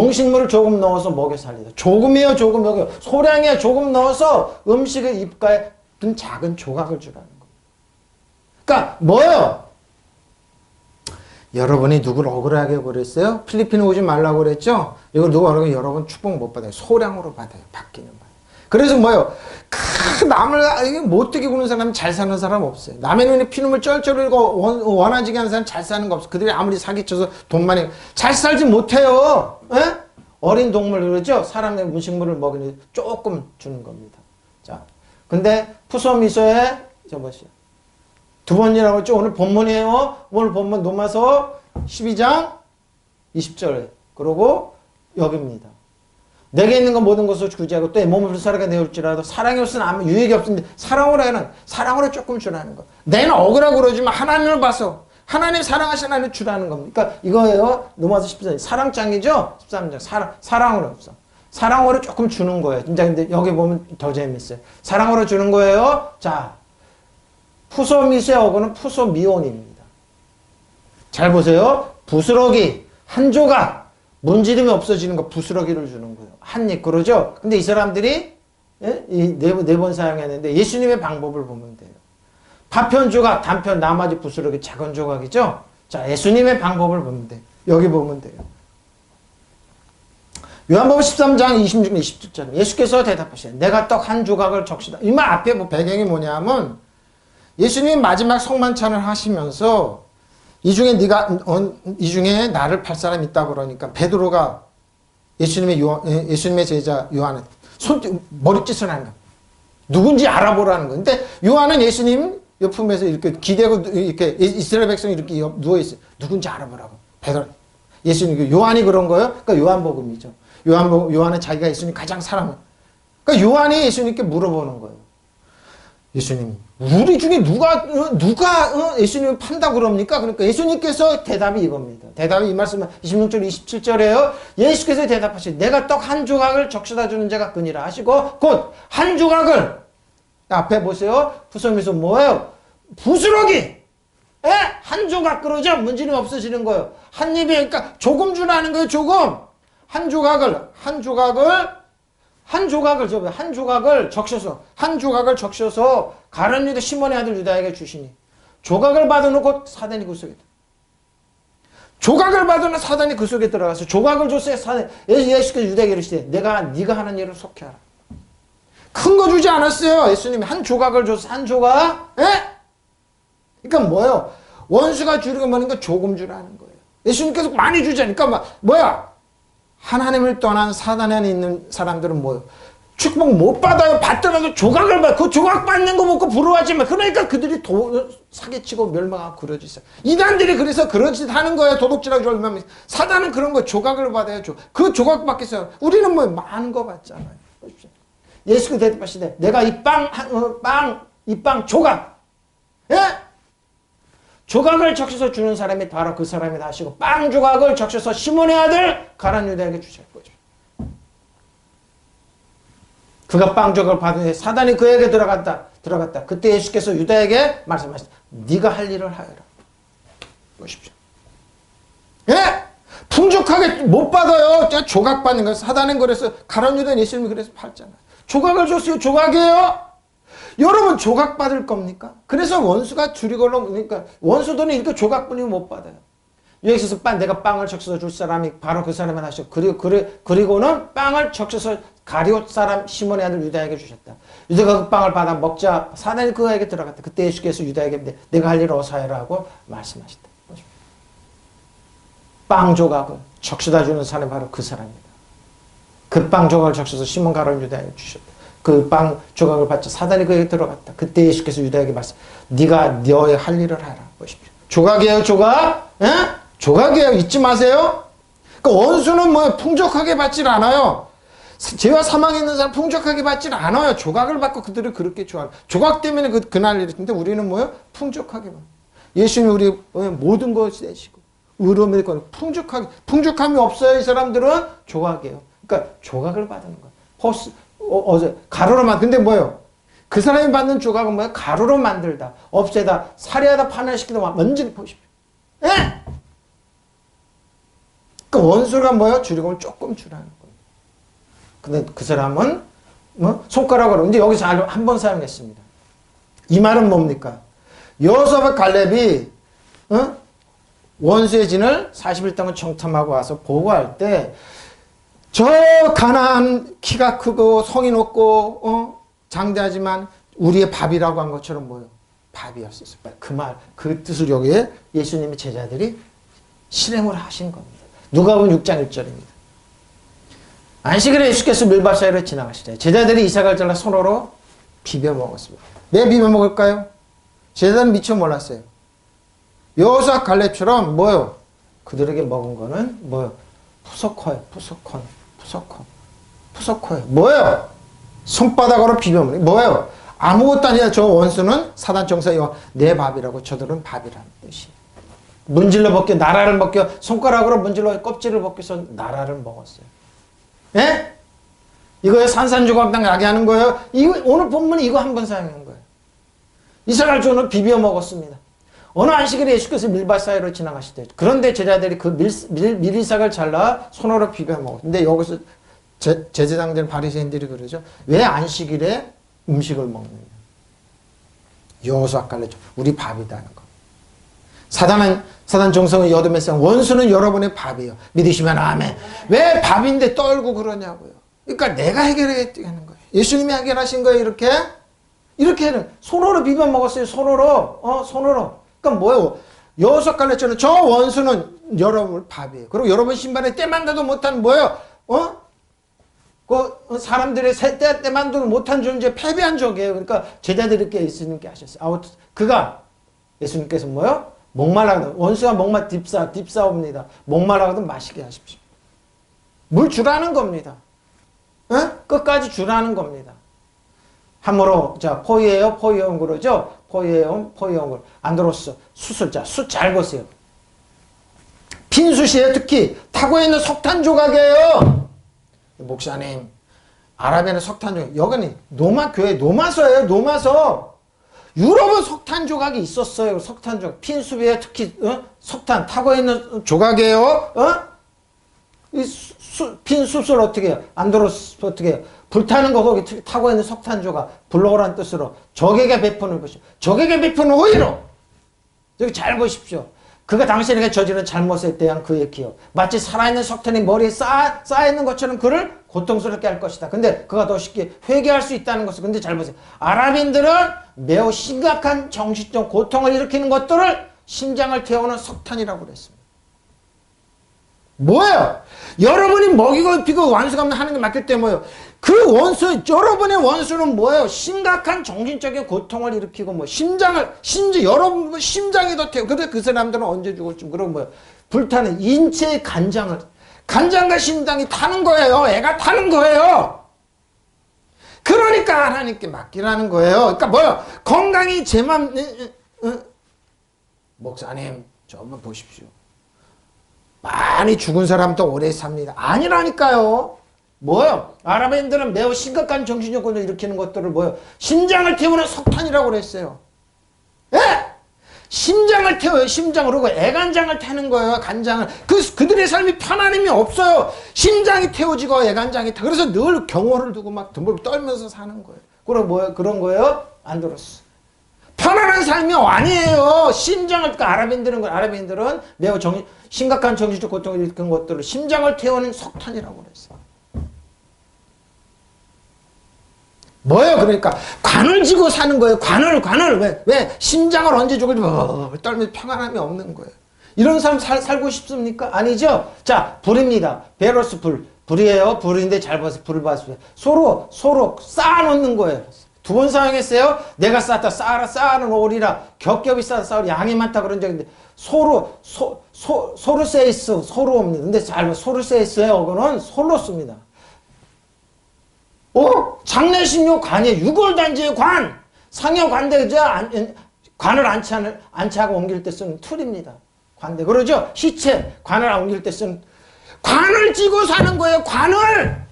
음식물을 조금 넣어서 먹여 살리다. 조금이에요. 조금 먹여. 소량이에요. 조금 넣어서 음식을 입가에 든 작은 조각을 주라는 거예요. 그러니까 뭐예요? 여러분이 누구를 억울하게 그랬어요? 필리핀에 오지 말라고 그랬죠? 이걸 누가 그러면 여러분 축복 못 받아요. 소량으로 받아요. 받기는 받아요. 그래서 뭐요? 남을 못되게 구는 사람은 잘 사는 사람 없어요. 남의 눈에 피눈물 쩔쩔 흘리고 원하지게 하는 사람 잘 사는 거 없어. 그들이 아무리 사기쳐서 돈 많이 잘 살지 못해요. 에? 어린 동물 그러죠? 사람의 음식물을 먹이는 조금 주는 겁니다. 자, 근데 푸소미소에 저 뭐시요? 두 번이라고 했죠. 오늘 본문이에요. 오늘 본문 로마서 12장 20절. 그리고 여기입니다. 내게 있는 건 모든 것을 구제하고 또 몸을 불사르게 내올지라도 사랑이 없으면 아무 유익이 없는데 사랑으로 조금 주라는 거. 내는 억울하고 그러지만 하나님을 봐서 하나님 사랑하시는 하나님 주라는 겁니다. 그러니까 이거예요. 로마서 14장 사랑장이죠. 13장 사랑으로 없어. 사랑으로 조금 주는 거예요. 진짜 근데 여기 보면 더 재밌어요. 사랑으로 주는 거예요. 자, 푸소미소의 어구는 푸소미온입니다. 잘 보세요. 부스러기 한 조각. 문지름이 없어지는 거 부스러기를 주는 거예요. 한 입 그러죠? 근데 이 사람들이 네 번 사용했는데 예수님의 방법을 보면 돼요. 파편 조각, 단편, 나머지 부스러기 작은 조각이죠? 자, 예수님의 방법을 보면 돼요. 여기 보면 돼요. 요한복음 13장 26, 27절 예수께서 대답하시되 내가 떡 한 조각을 적시다. 이 말 앞에 뭐 배경이 뭐냐면 예수님이 마지막 성만찬을 하시면서 이 중에 나를 팔 사람이 있다 그러니까 베드로가 예수님의 제자 요한은 머리짓을 하는 거야. 누군지 알아보라는 거야. 근데 요한은 예수님 옆품에서 이렇게 기대고 이렇게 이스라엘 백성이 이렇게 누워 있어요. 누군지 알아보라고. 베드로. 예수님 요한이 그런 거예요. 그러니까 요한복음이죠. 요한은 자기가 예수님 가장 사랑해요. 그러니까 요한이 예수님께 물어보는 거예요. 예수님, 우리 중에 누가 예수님을 판다 그럽니까? 그러니까 예수님께서 대답이 이겁니다. 대답이 이 말씀은 26절, 27절이에요. 예수께서 대답하시되 내가 떡 한 조각을 적셔다 주는 자가 그니라 하시고 곧 한 조각을 앞에 보세요. 푸소미소 뭐예요? 부스러기! 에? 한 조각 그러죠? 문제는 없어지는 거예요. 한 입에 그러니까 조금 주라는 거예요. 조금. 한 조각을 적셔서 가룟 유다 시몬의 아들 유다에게 주시니 조각을 받아놓고 사단이 그 속에 들어가서 조각을 줬어요. 예수께서 유다에게 이르시되 네가 하는 일을 속히 하라. 큰 거 주지 않았어요. 예수님이 한 조각을 줘서 한 조각. 에? 그러니까 뭐예요? 원수가 주려고 하는 거 조금 주라는 거예요. 예수님께서 많이 주자니까 하나님을 떠난 사단 안에 있는 사람들은 뭐예요? 축복 못 받아요. 받더라도 조각을 받아. 그 조각 받는 거 먹고 부러워하지 마. 그러니까 그들이 사기치고 멸망하고 그러지 있어요. 이단들이 그래서 그러짓 하는 거예요. 도둑질하고 절망하면서. 사단은 그런 거 조각을 받아요. 그 조각 받겠어요. 우리는 많은 거 받잖아요. 예수께서 대답하시되 내가 이 빵 조각. 예? 조각을 적셔서 주는 사람이 바로 그 사람이다 하시고 빵 조각을 적셔서 시몬의 아들 가룟 유다에게 주실 거죠. 그가 빵 조각을 받은 후에 사단이 그에게 들어갔다. 그때 예수께서 유다에게 말씀하시다. 네가 할 일을 하여라. 보십시오. 예? 풍족하게 못 받아요. 조각 받는 거. 사단은 그래서 가룟 유다는 예수님이 그래서 팔잖아요. 조각을 줬어요. 조각이에요. 여러분 조각 받을 겁니까? 그래서 원수가 줄이걸로 그러니까 원수들은 이렇게 조각뿐이면 못 받아요. 여기서 내가 빵을 적셔서 줄 사람이 바로 그 사람을 하셨고 그리고는 빵을 적셔서 가룟 사람 시몬의 아들 유다에게 주셨다. 유다가 그 빵을 받아 먹자 사단이 그에게 들어갔다. 그때 예수께서 유다에게 내가 할 일을 어서 해라고 말씀하셨다. 빵 조각을 적셔다 주는 사람이 바로 그 사람입니다. 그 빵 조각을 적셔서 시몬 가룟 유다에게 주셨다. 그 빵 조각을 받자 사단이 그에게 들어갔다. 그때 예수께서 유다에게 말씀, 네가 너의 할 일을 하라. 보십시오. 조각이에요, 조각. 에? 조각이에요. 잊지 마세요. 그러니까 원수는 풍족하게 받질 않아요. 죄와 사망에 있는 사람 풍족하게 받질 않아요. 조각을 받고 그들을 그렇게 좋아해요. 조각 때문에 그날 일인데 우리는 풍족하게 받아요. 예수님이 우리 모든 것이 되시고 의로움이 되고 풍족함이 없어요. 이 사람들은 조각이에요. 그러니까 조각을 받는 거예요. 가루로만 근데 그 사람이 받는 조각은 가루로 만들다, 없애다, 살해하다, 파멸시키다, 완전히 보십시오. 예? 그 원수가 줄이고 조금 주라는 거예요. 근데 그 사람은 손가락으로 근데 여기서 한 번 사용했습니다. 이 말은 뭡니까? 여호수아와 갈렙이 원수의 진을 40일 동안 청탐하고 와서 보고할 때 저 가나안 키가 크고 성이 높고 장대하지만 우리의 밥이라고 한 것처럼 뭐요? 밥이었어요. 그 뜻을 여기에 예수님의 제자들이 실행을 하신 겁니다. 누가복음 6장 1절입니다. 안식일에 예수께서 밀밭 사이로 지나가시되 제자들이 이삭을 잘라 손으로 비벼 먹었습니다. 왜 비벼 먹을까요? 제자들은 미처 몰랐어요. 여호수아 갈렙처럼 뭐요? 그들에게 먹은 거는 뭐요? 푸석커예요. 푸석커예요. 뭐예요? 손바닥으로 비벼 먹는 뭐예요? 아무것도 아니라 저 원수는 사단 정사이와 내 밥이라고 저들은 밥이라는 뜻이에요. 문질러 벗겨 나라를 벗겨 손가락으로 문질러 껍질을 벗겨서 나라를 먹었어요. 예? 이거에 산산조각당 나게 하는 거예요. 이거 오늘 본문은 이거 한 번 사용한 거예요. 이삭을 주는 비벼 먹었습니다. 어느 안식일에 예수께서 밀밭 사이로 지나가시대. 그런데 제자들이 그 밀이삭을 잘라 손으로 비벼 먹었어요. 근데 여기서 제사장들 바리새인들이 그러죠. 왜 안식일에 음식을 먹느냐. 여호수아 갈렙 우리 밥이다는 거. 사단 정성을 여둠에서 원수는 여러분의 밥이요. 믿으시면 아멘. 왜 밥인데 떨고 그러냐고요. 그러니까 내가 해결해야 되는 거예요. 예수님이 해결하신 거예요. 이렇게는 손으로 비벼 먹었어요. 손으로. 그러니까 뭐예요? 여호수아 갈렙처럼 저 원수는 여러분 밥이에요. 그리고 여러분 신발에 때만다도 못한 뭐예요? 그 사람들의 때만도 못한 존재, 패배한 적이에요. 그러니까 제자들께 예수님께 하셨어요. 예수님께서 뭐요? 목말라거든 원수가 딥사옵니다. 목말라거든 마시게 하십시오. 물 주라는 겁니다. 끝까지 주라는 겁니다. 함으로 자 포이에온 그러죠. 포이에온 안드로스 수술자 수 잘 보세요. 빈수시에 특히 타고 있는 석탄 조각이에요. 목사님 아라비아는 석탄 조각 여기는 교회 노마서예요. 노마서. 유럽은 석탄 조각이 있었어요. 석탄 조각. 핀수비에 특히 석탄 타고 있는 조각이에요. 핀수술 어떻게 해요? 안드로스 어떻게 해요? 불타는 거 거기 타고 있는 석탄 조각. 불러오라는 뜻으로 적에게 베푸는 것이요. 적에게 베푸는 오히려. 여기 잘 보십시오. 그가 당신에게 저지른 잘못에 대한 그의 기억. 마치 살아있는 석탄이 머리에 쌓여있는 것처럼 그를 고통스럽게 할 것이다. 근데 그가 더 쉽게 회개할 수 있다는 것을. 근데 잘 보세요. 아랍인들은 매우 심각한 정신적 고통을 일으키는 것들을 심장을 태우는 석탄이라고 그랬습니다. 뭐예요? 여러분이 먹이고 입히고 완수감을 하는 게 맞기 때문에 뭐예요? 그 원수, 여러분의 원수는 뭐예요? 심각한 정신적인 고통을 일으키고 심지어 여러분 심장이 더 태우고. 근데 그 사람들은 언제 죽을지. 그럼 뭐예요? 불타는 인체의 간장과 심장이 타는 거예요. 애가 타는 거예요. 그러니까 하나님께 맡기라는 거예요. 그러니까 뭐예요? 건강이 제 맘, 목사님, 저 한번 보십시오. 많이 죽은 사람도 오래 삽니다. 아니라니까요. 뭐예요? 아랍인들은 매우 심각한 정신적 고통을 일으키는 것들을 뭐예요? 심장을 태우는 석탄이라고 그랬어요. 예? 심장을 태워요. 심장을. 그리고 애간장을 태는 거예요. 간장을. 그들의 삶이 편안함이 없어요. 심장이 태워지고 애간장이 타. 그래서 늘 경호를 두고 막 덤불 떨면서 사는 거예요. 그럼 뭐예요? 그런 거예요? 안드로스. 편안한 삶이 아니에요. 심장을, 그러니까 아랍인들은 매우 심각한 정신적 고통을 일으키는 것들을 심장을 태우는 석탄이라고 그랬어요. 뭐예요? 그러니까 관을 쥐고 사는 거예요. 관을. 왜? 심장을 언제 죽을지 떨면서 평안함이 없는 거예요. 이런 사람 살고 싶습니까? 아니죠? 자, 불입니다. 베로스 불이에요. 불인데 잘 봐서 불을 봤어요. 서로 쌓아놓는 거예요. 두 번 사용했어요. 내가 쌓았다 쌓아는 오리라. 겹겹이 쌓아 싸우리 양이 많다 그런 적인데 소르세이스 소로입니다. 근데 잘 봐. 소르세이스의 어근은 솔로 씁니다. 장례식용 관이에요. 유골단지의 관. 상여 관대자 관을 안치하고 옮길 때 쓰는 툴입니다. 관대. 그러죠? 시체 관을 옮길 때 쓰는 관을 쥐고 사는 거예요. 관을.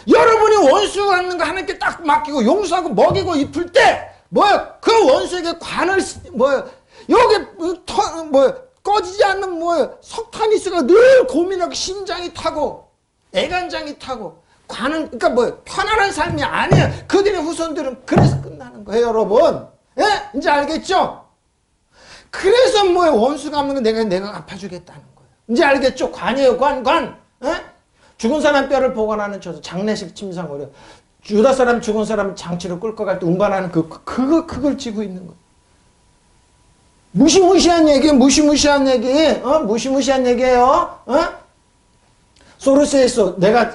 여러분이 원수 갖는 거 하나님께 딱 맡기고 용서하고 먹이고 입힐 때 뭐야? 그 원수에게 관을 여기 꺼지지 않는 석탄이 있어가 늘 고민하고 심장이 타고 애간장이 타고 관은 그러니까 편안한 삶이 아니에요. 그들의 후손들은 그래서 끝나는 거예요, 여러분. 예? 이제 알겠죠? 그래서 원수 갚는 거 내가 갚아주겠다는 거예요. 이제 알겠죠? 관이에요, 관. 예? 죽은 사람 뼈를 보관하는 처소, 장례식 침상으로. 유다 사람 죽은 사람 장치로 끌고 갈 때 운반하는 그걸 지고 있는 거예요. 무시무시한 얘기, 무시무시한 얘기예요. 소르스에서 내가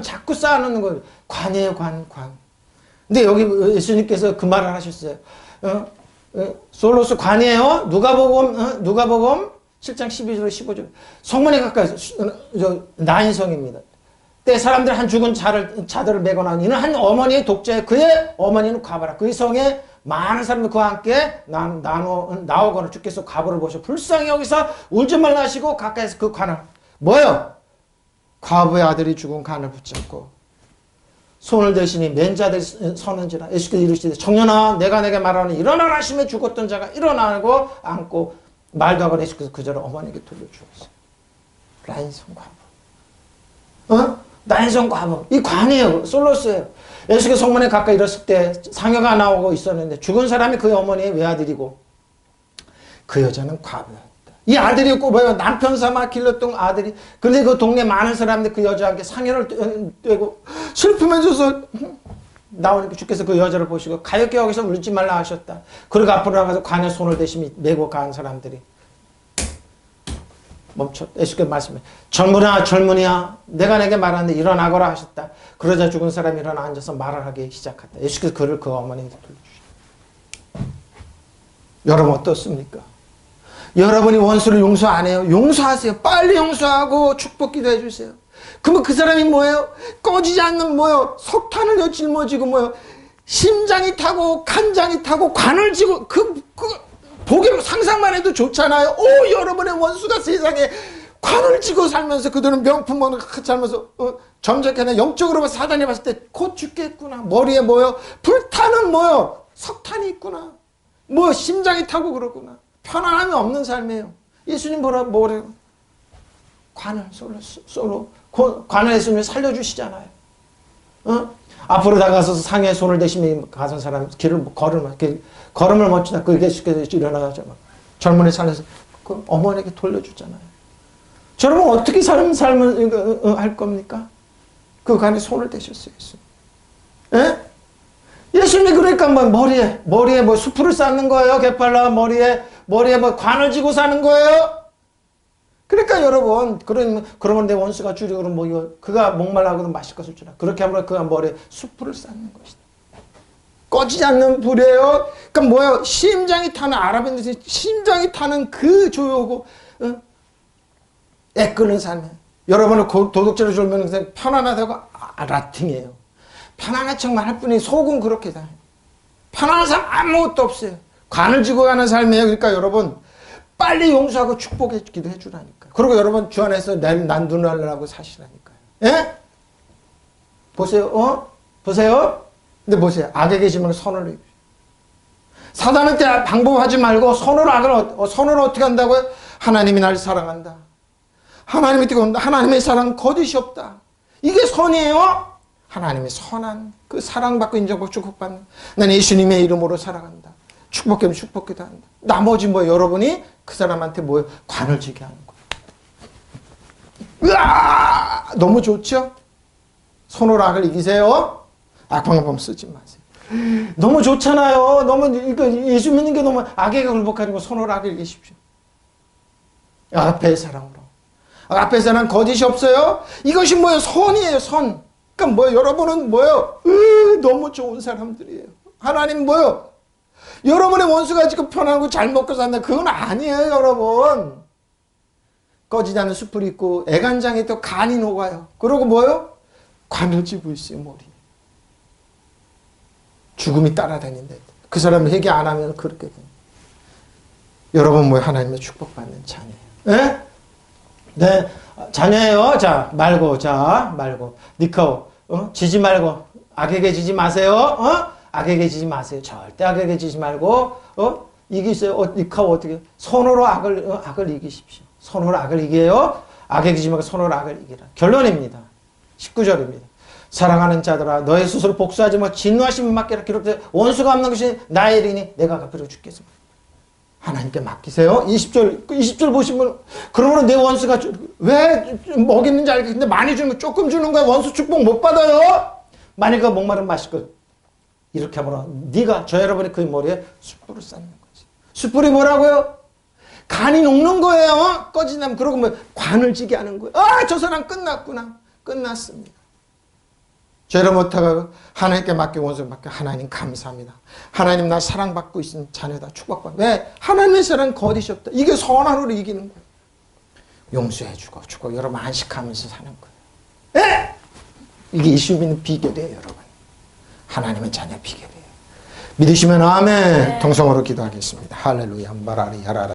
자꾸 쌓아놓는 거예요. 관이에요, 관. 근데 여기 예수님께서 그 말을 하셨어요. 솔로스 관이에요. 누가복음 7장 12절 15절. 성문에 가까이 나인성입니다. 때 사람들 한 죽은 자들을 메고 나오니 이는 한 어머니의 독자에 그의 어머니는 과부라. 그의 성에 많은 사람들 그와 함께 나오거늘 주께서 과부를 보셔 불쌍히 여기서 울지 말라 하시고 가까이서 그 관을 뭐요? 과부의 아들이 죽은 관을 붙잡고 손을 대시니 맨 자들이 서는지라. 예수께서 이르시되 청년아 내가 내게 말하니 일어나라 하시며 죽었던 자가 일어나고 앉고 말도 하고 예수께서 그 자를 어머니에게 돌려주었어요. 라인성 과부. 나인성 과부. 이 관이에요. 솔로스예요. 예수께서 성문에 가까이 이르렀을 때 상여가 나오고 있었는데 죽은 사람이 그의 어머니의 외아들이고 그 여자는 과부였다. 이 아들이었고 뭐예요? 남편 삼아 길렀던 아들이. 그런데 그 동네 많은 사람들 그 여자에게 상여를 떼고 슬프면서 나오니까 주께서 그 여자를 보시고 가엾게 여기서 울지 말라 하셨다. 그리고 앞으로 나가서 관에 손을 대시며 메고 간 사람들이 멈췄다. 예수께서 말씀해 젊은이야 내가 내게 말하는데 일어나거라 하셨다. 그러자 죽은 사람이 일어나 앉아서 말을 하기 시작했다. 예수께서 그를 그 어머니한테 돌려주셨다. 여러분 어떻습니까? 여러분이 원수를 용서 안 해요? 용서하세요. 빨리 용서하고 축복 기도해 주세요. 그러면 그 사람이 뭐예요? 꺼지지 않는 뭐예요? 석탄을 짊어지고 뭐예요? 심장이 타고 간장이 타고 관을 지고 보기로 상상만 해도 좋잖아요. 오, 여러분의 원수가 세상에 관을 쥐고 살면서 그들은 명품을 살면서 점적해나 영적으로 봐 사단이 봤을 때 곧 죽겠구나. 머리에 뭐요? 불타는 뭐요? 석탄이 있구나. 뭐 심장이 타고 그러구나. 편안함이 없는 삶이에요. 예수님 뭐래요? 관을 관을 예수님이 살려주시잖아요. 앞으로 다가서서 상에 손을 대시며 가선 사람 걸음을 멈추다 그 예수께서 일어나서 젊은이 살려서 그 어머니에게 돌려주잖아요. 여러분 어떻게 삶을 할 겁니까? 그 관에 손을 대셨어요. 예수님. 예? 예수님이 그러니까 뭐 머리에 뭐 수풀을 쌓는 거예요. 개팔라 머리에 뭐 관을 쥐고 사는 거예요. 그러니까 여러분 그러면 내 원수가 줄이고 그러면 뭐 이거 그가 목말라고도 마실 것을 주라. 그렇게 하면 그가 머리에 수풀을 쌓는 것이다. 꺼지지 않는 불이에요. 그러니까 뭐예요? 심장이 타는 아랍인들이 심장이 타는 그 조여오고 애끄는 삶이에요. 여러분은 도둑질을 졸면 편안하다고 라팅이에요. 편안한 척만 할 뿐이 속은 그렇게 다. 편안한 삶 아무것도 없어요. 관을 쥐고 가는 삶이에요. 그러니까 여러분 빨리 용서하고 축복해 기도해 주라니까요. 그리고 여러분 주 안에서 난 눈알라고 사시라니까요. 예? 보세요. 보세요. 근데 보세요. 악에게 지면 선을 이루죠. 사단한테 방법하지 말고 선으로 어떻게 한다고요? 하나님이 날 사랑한다. 하나님이 뜨거운다. 하나님의 사랑 거짓이 없다. 이게 선이에요. 하나님의 선한 그 사랑받고 인정받고 축복받는 나는 예수님의 이름으로 살아간다. 축복하면 축복기도 한다. 나머지 여러분이 그 사람한테 관을 지게 하는 거예요. 으아! 너무 좋죠? 손으로 악을 이기세요. 악방법 쓰지 마세요. 너무 좋잖아요. 너무 예수 믿는 게 너무 악에게 굴복하는 손으로 악을 이기십시오. 앞에 사랑으로. 앞에 사랑 거짓이 없어요. 이것이 선이에요. 선. 그러니까 여러분은 너무 좋은 사람들이에요. 하나님 여러분의 원수가 지금 편하고 잘 먹고 산다. 그건 아니에요, 여러분. 꺼지지 않는 숯불이 있고 애간장에 또 간이 녹아요. 그러고 관을 쥐고 있어요, 머리에. 죽음이 따라다닌다. 그 사람을 회개 안 하면 그렇게 돼요. 여러분 하나님의 축복받는 자녀예요. 예? 네, 자녀예요. 말고. 니커, 지지 말고. 악에게 지지 마세요. 악에게 지지 마세요. 절대 악에게 지지 말고, 이기세요. 니커 어떻게? 손으로 악을 이기십시오. 손으로 악을 이겨요. 악에게 지지 말고 손으로 악을 이기라. 결론입니다. 19절입니다. 사랑하는 자들아, 너의 스스로 복수하지 마. 진노하심을 맡기라. 기록되 원수가 없는 것이 나의 일이니 내가 갚으려 주겠습니다. 하나님께 맡기세요. 20절 보시면, 그러므로 내 원수가 왜 먹이는지 알겠는데 많이 주는 거 조금 주는 거야. 원수 축복 못 받아요. 만일 그 목마른 마시고 이렇게 하면 네가 저 여러분이 그 머리에 숯불을 쌓는 거지. 숯불이 뭐라고요? 간이 녹는 거예요. 꺼진다면 그러고 뭐 관을 지게 하는 거예요. 아, 저 사람 끝났구나. 끝났습니다. 죄를 못하고 하나님께 맡기고 원수를 맡기고 하나님 감사합니다. 하나님 나 사랑받고 있는 자녀다. 축복받고. 왜? 하나님의 사랑 거짓이 없다. 이게 선한으로 이기는 거예요. 용서해주고 주고 여러분 안식하면서 사는 거예요. 예? 이게 예수 믿는 비결이에요, 여러분. 하나님은 자녀 비결이에요. 믿으시면 아멘. 통성으로 기도하겠습니다. 할렐루야. 말하리 야라라.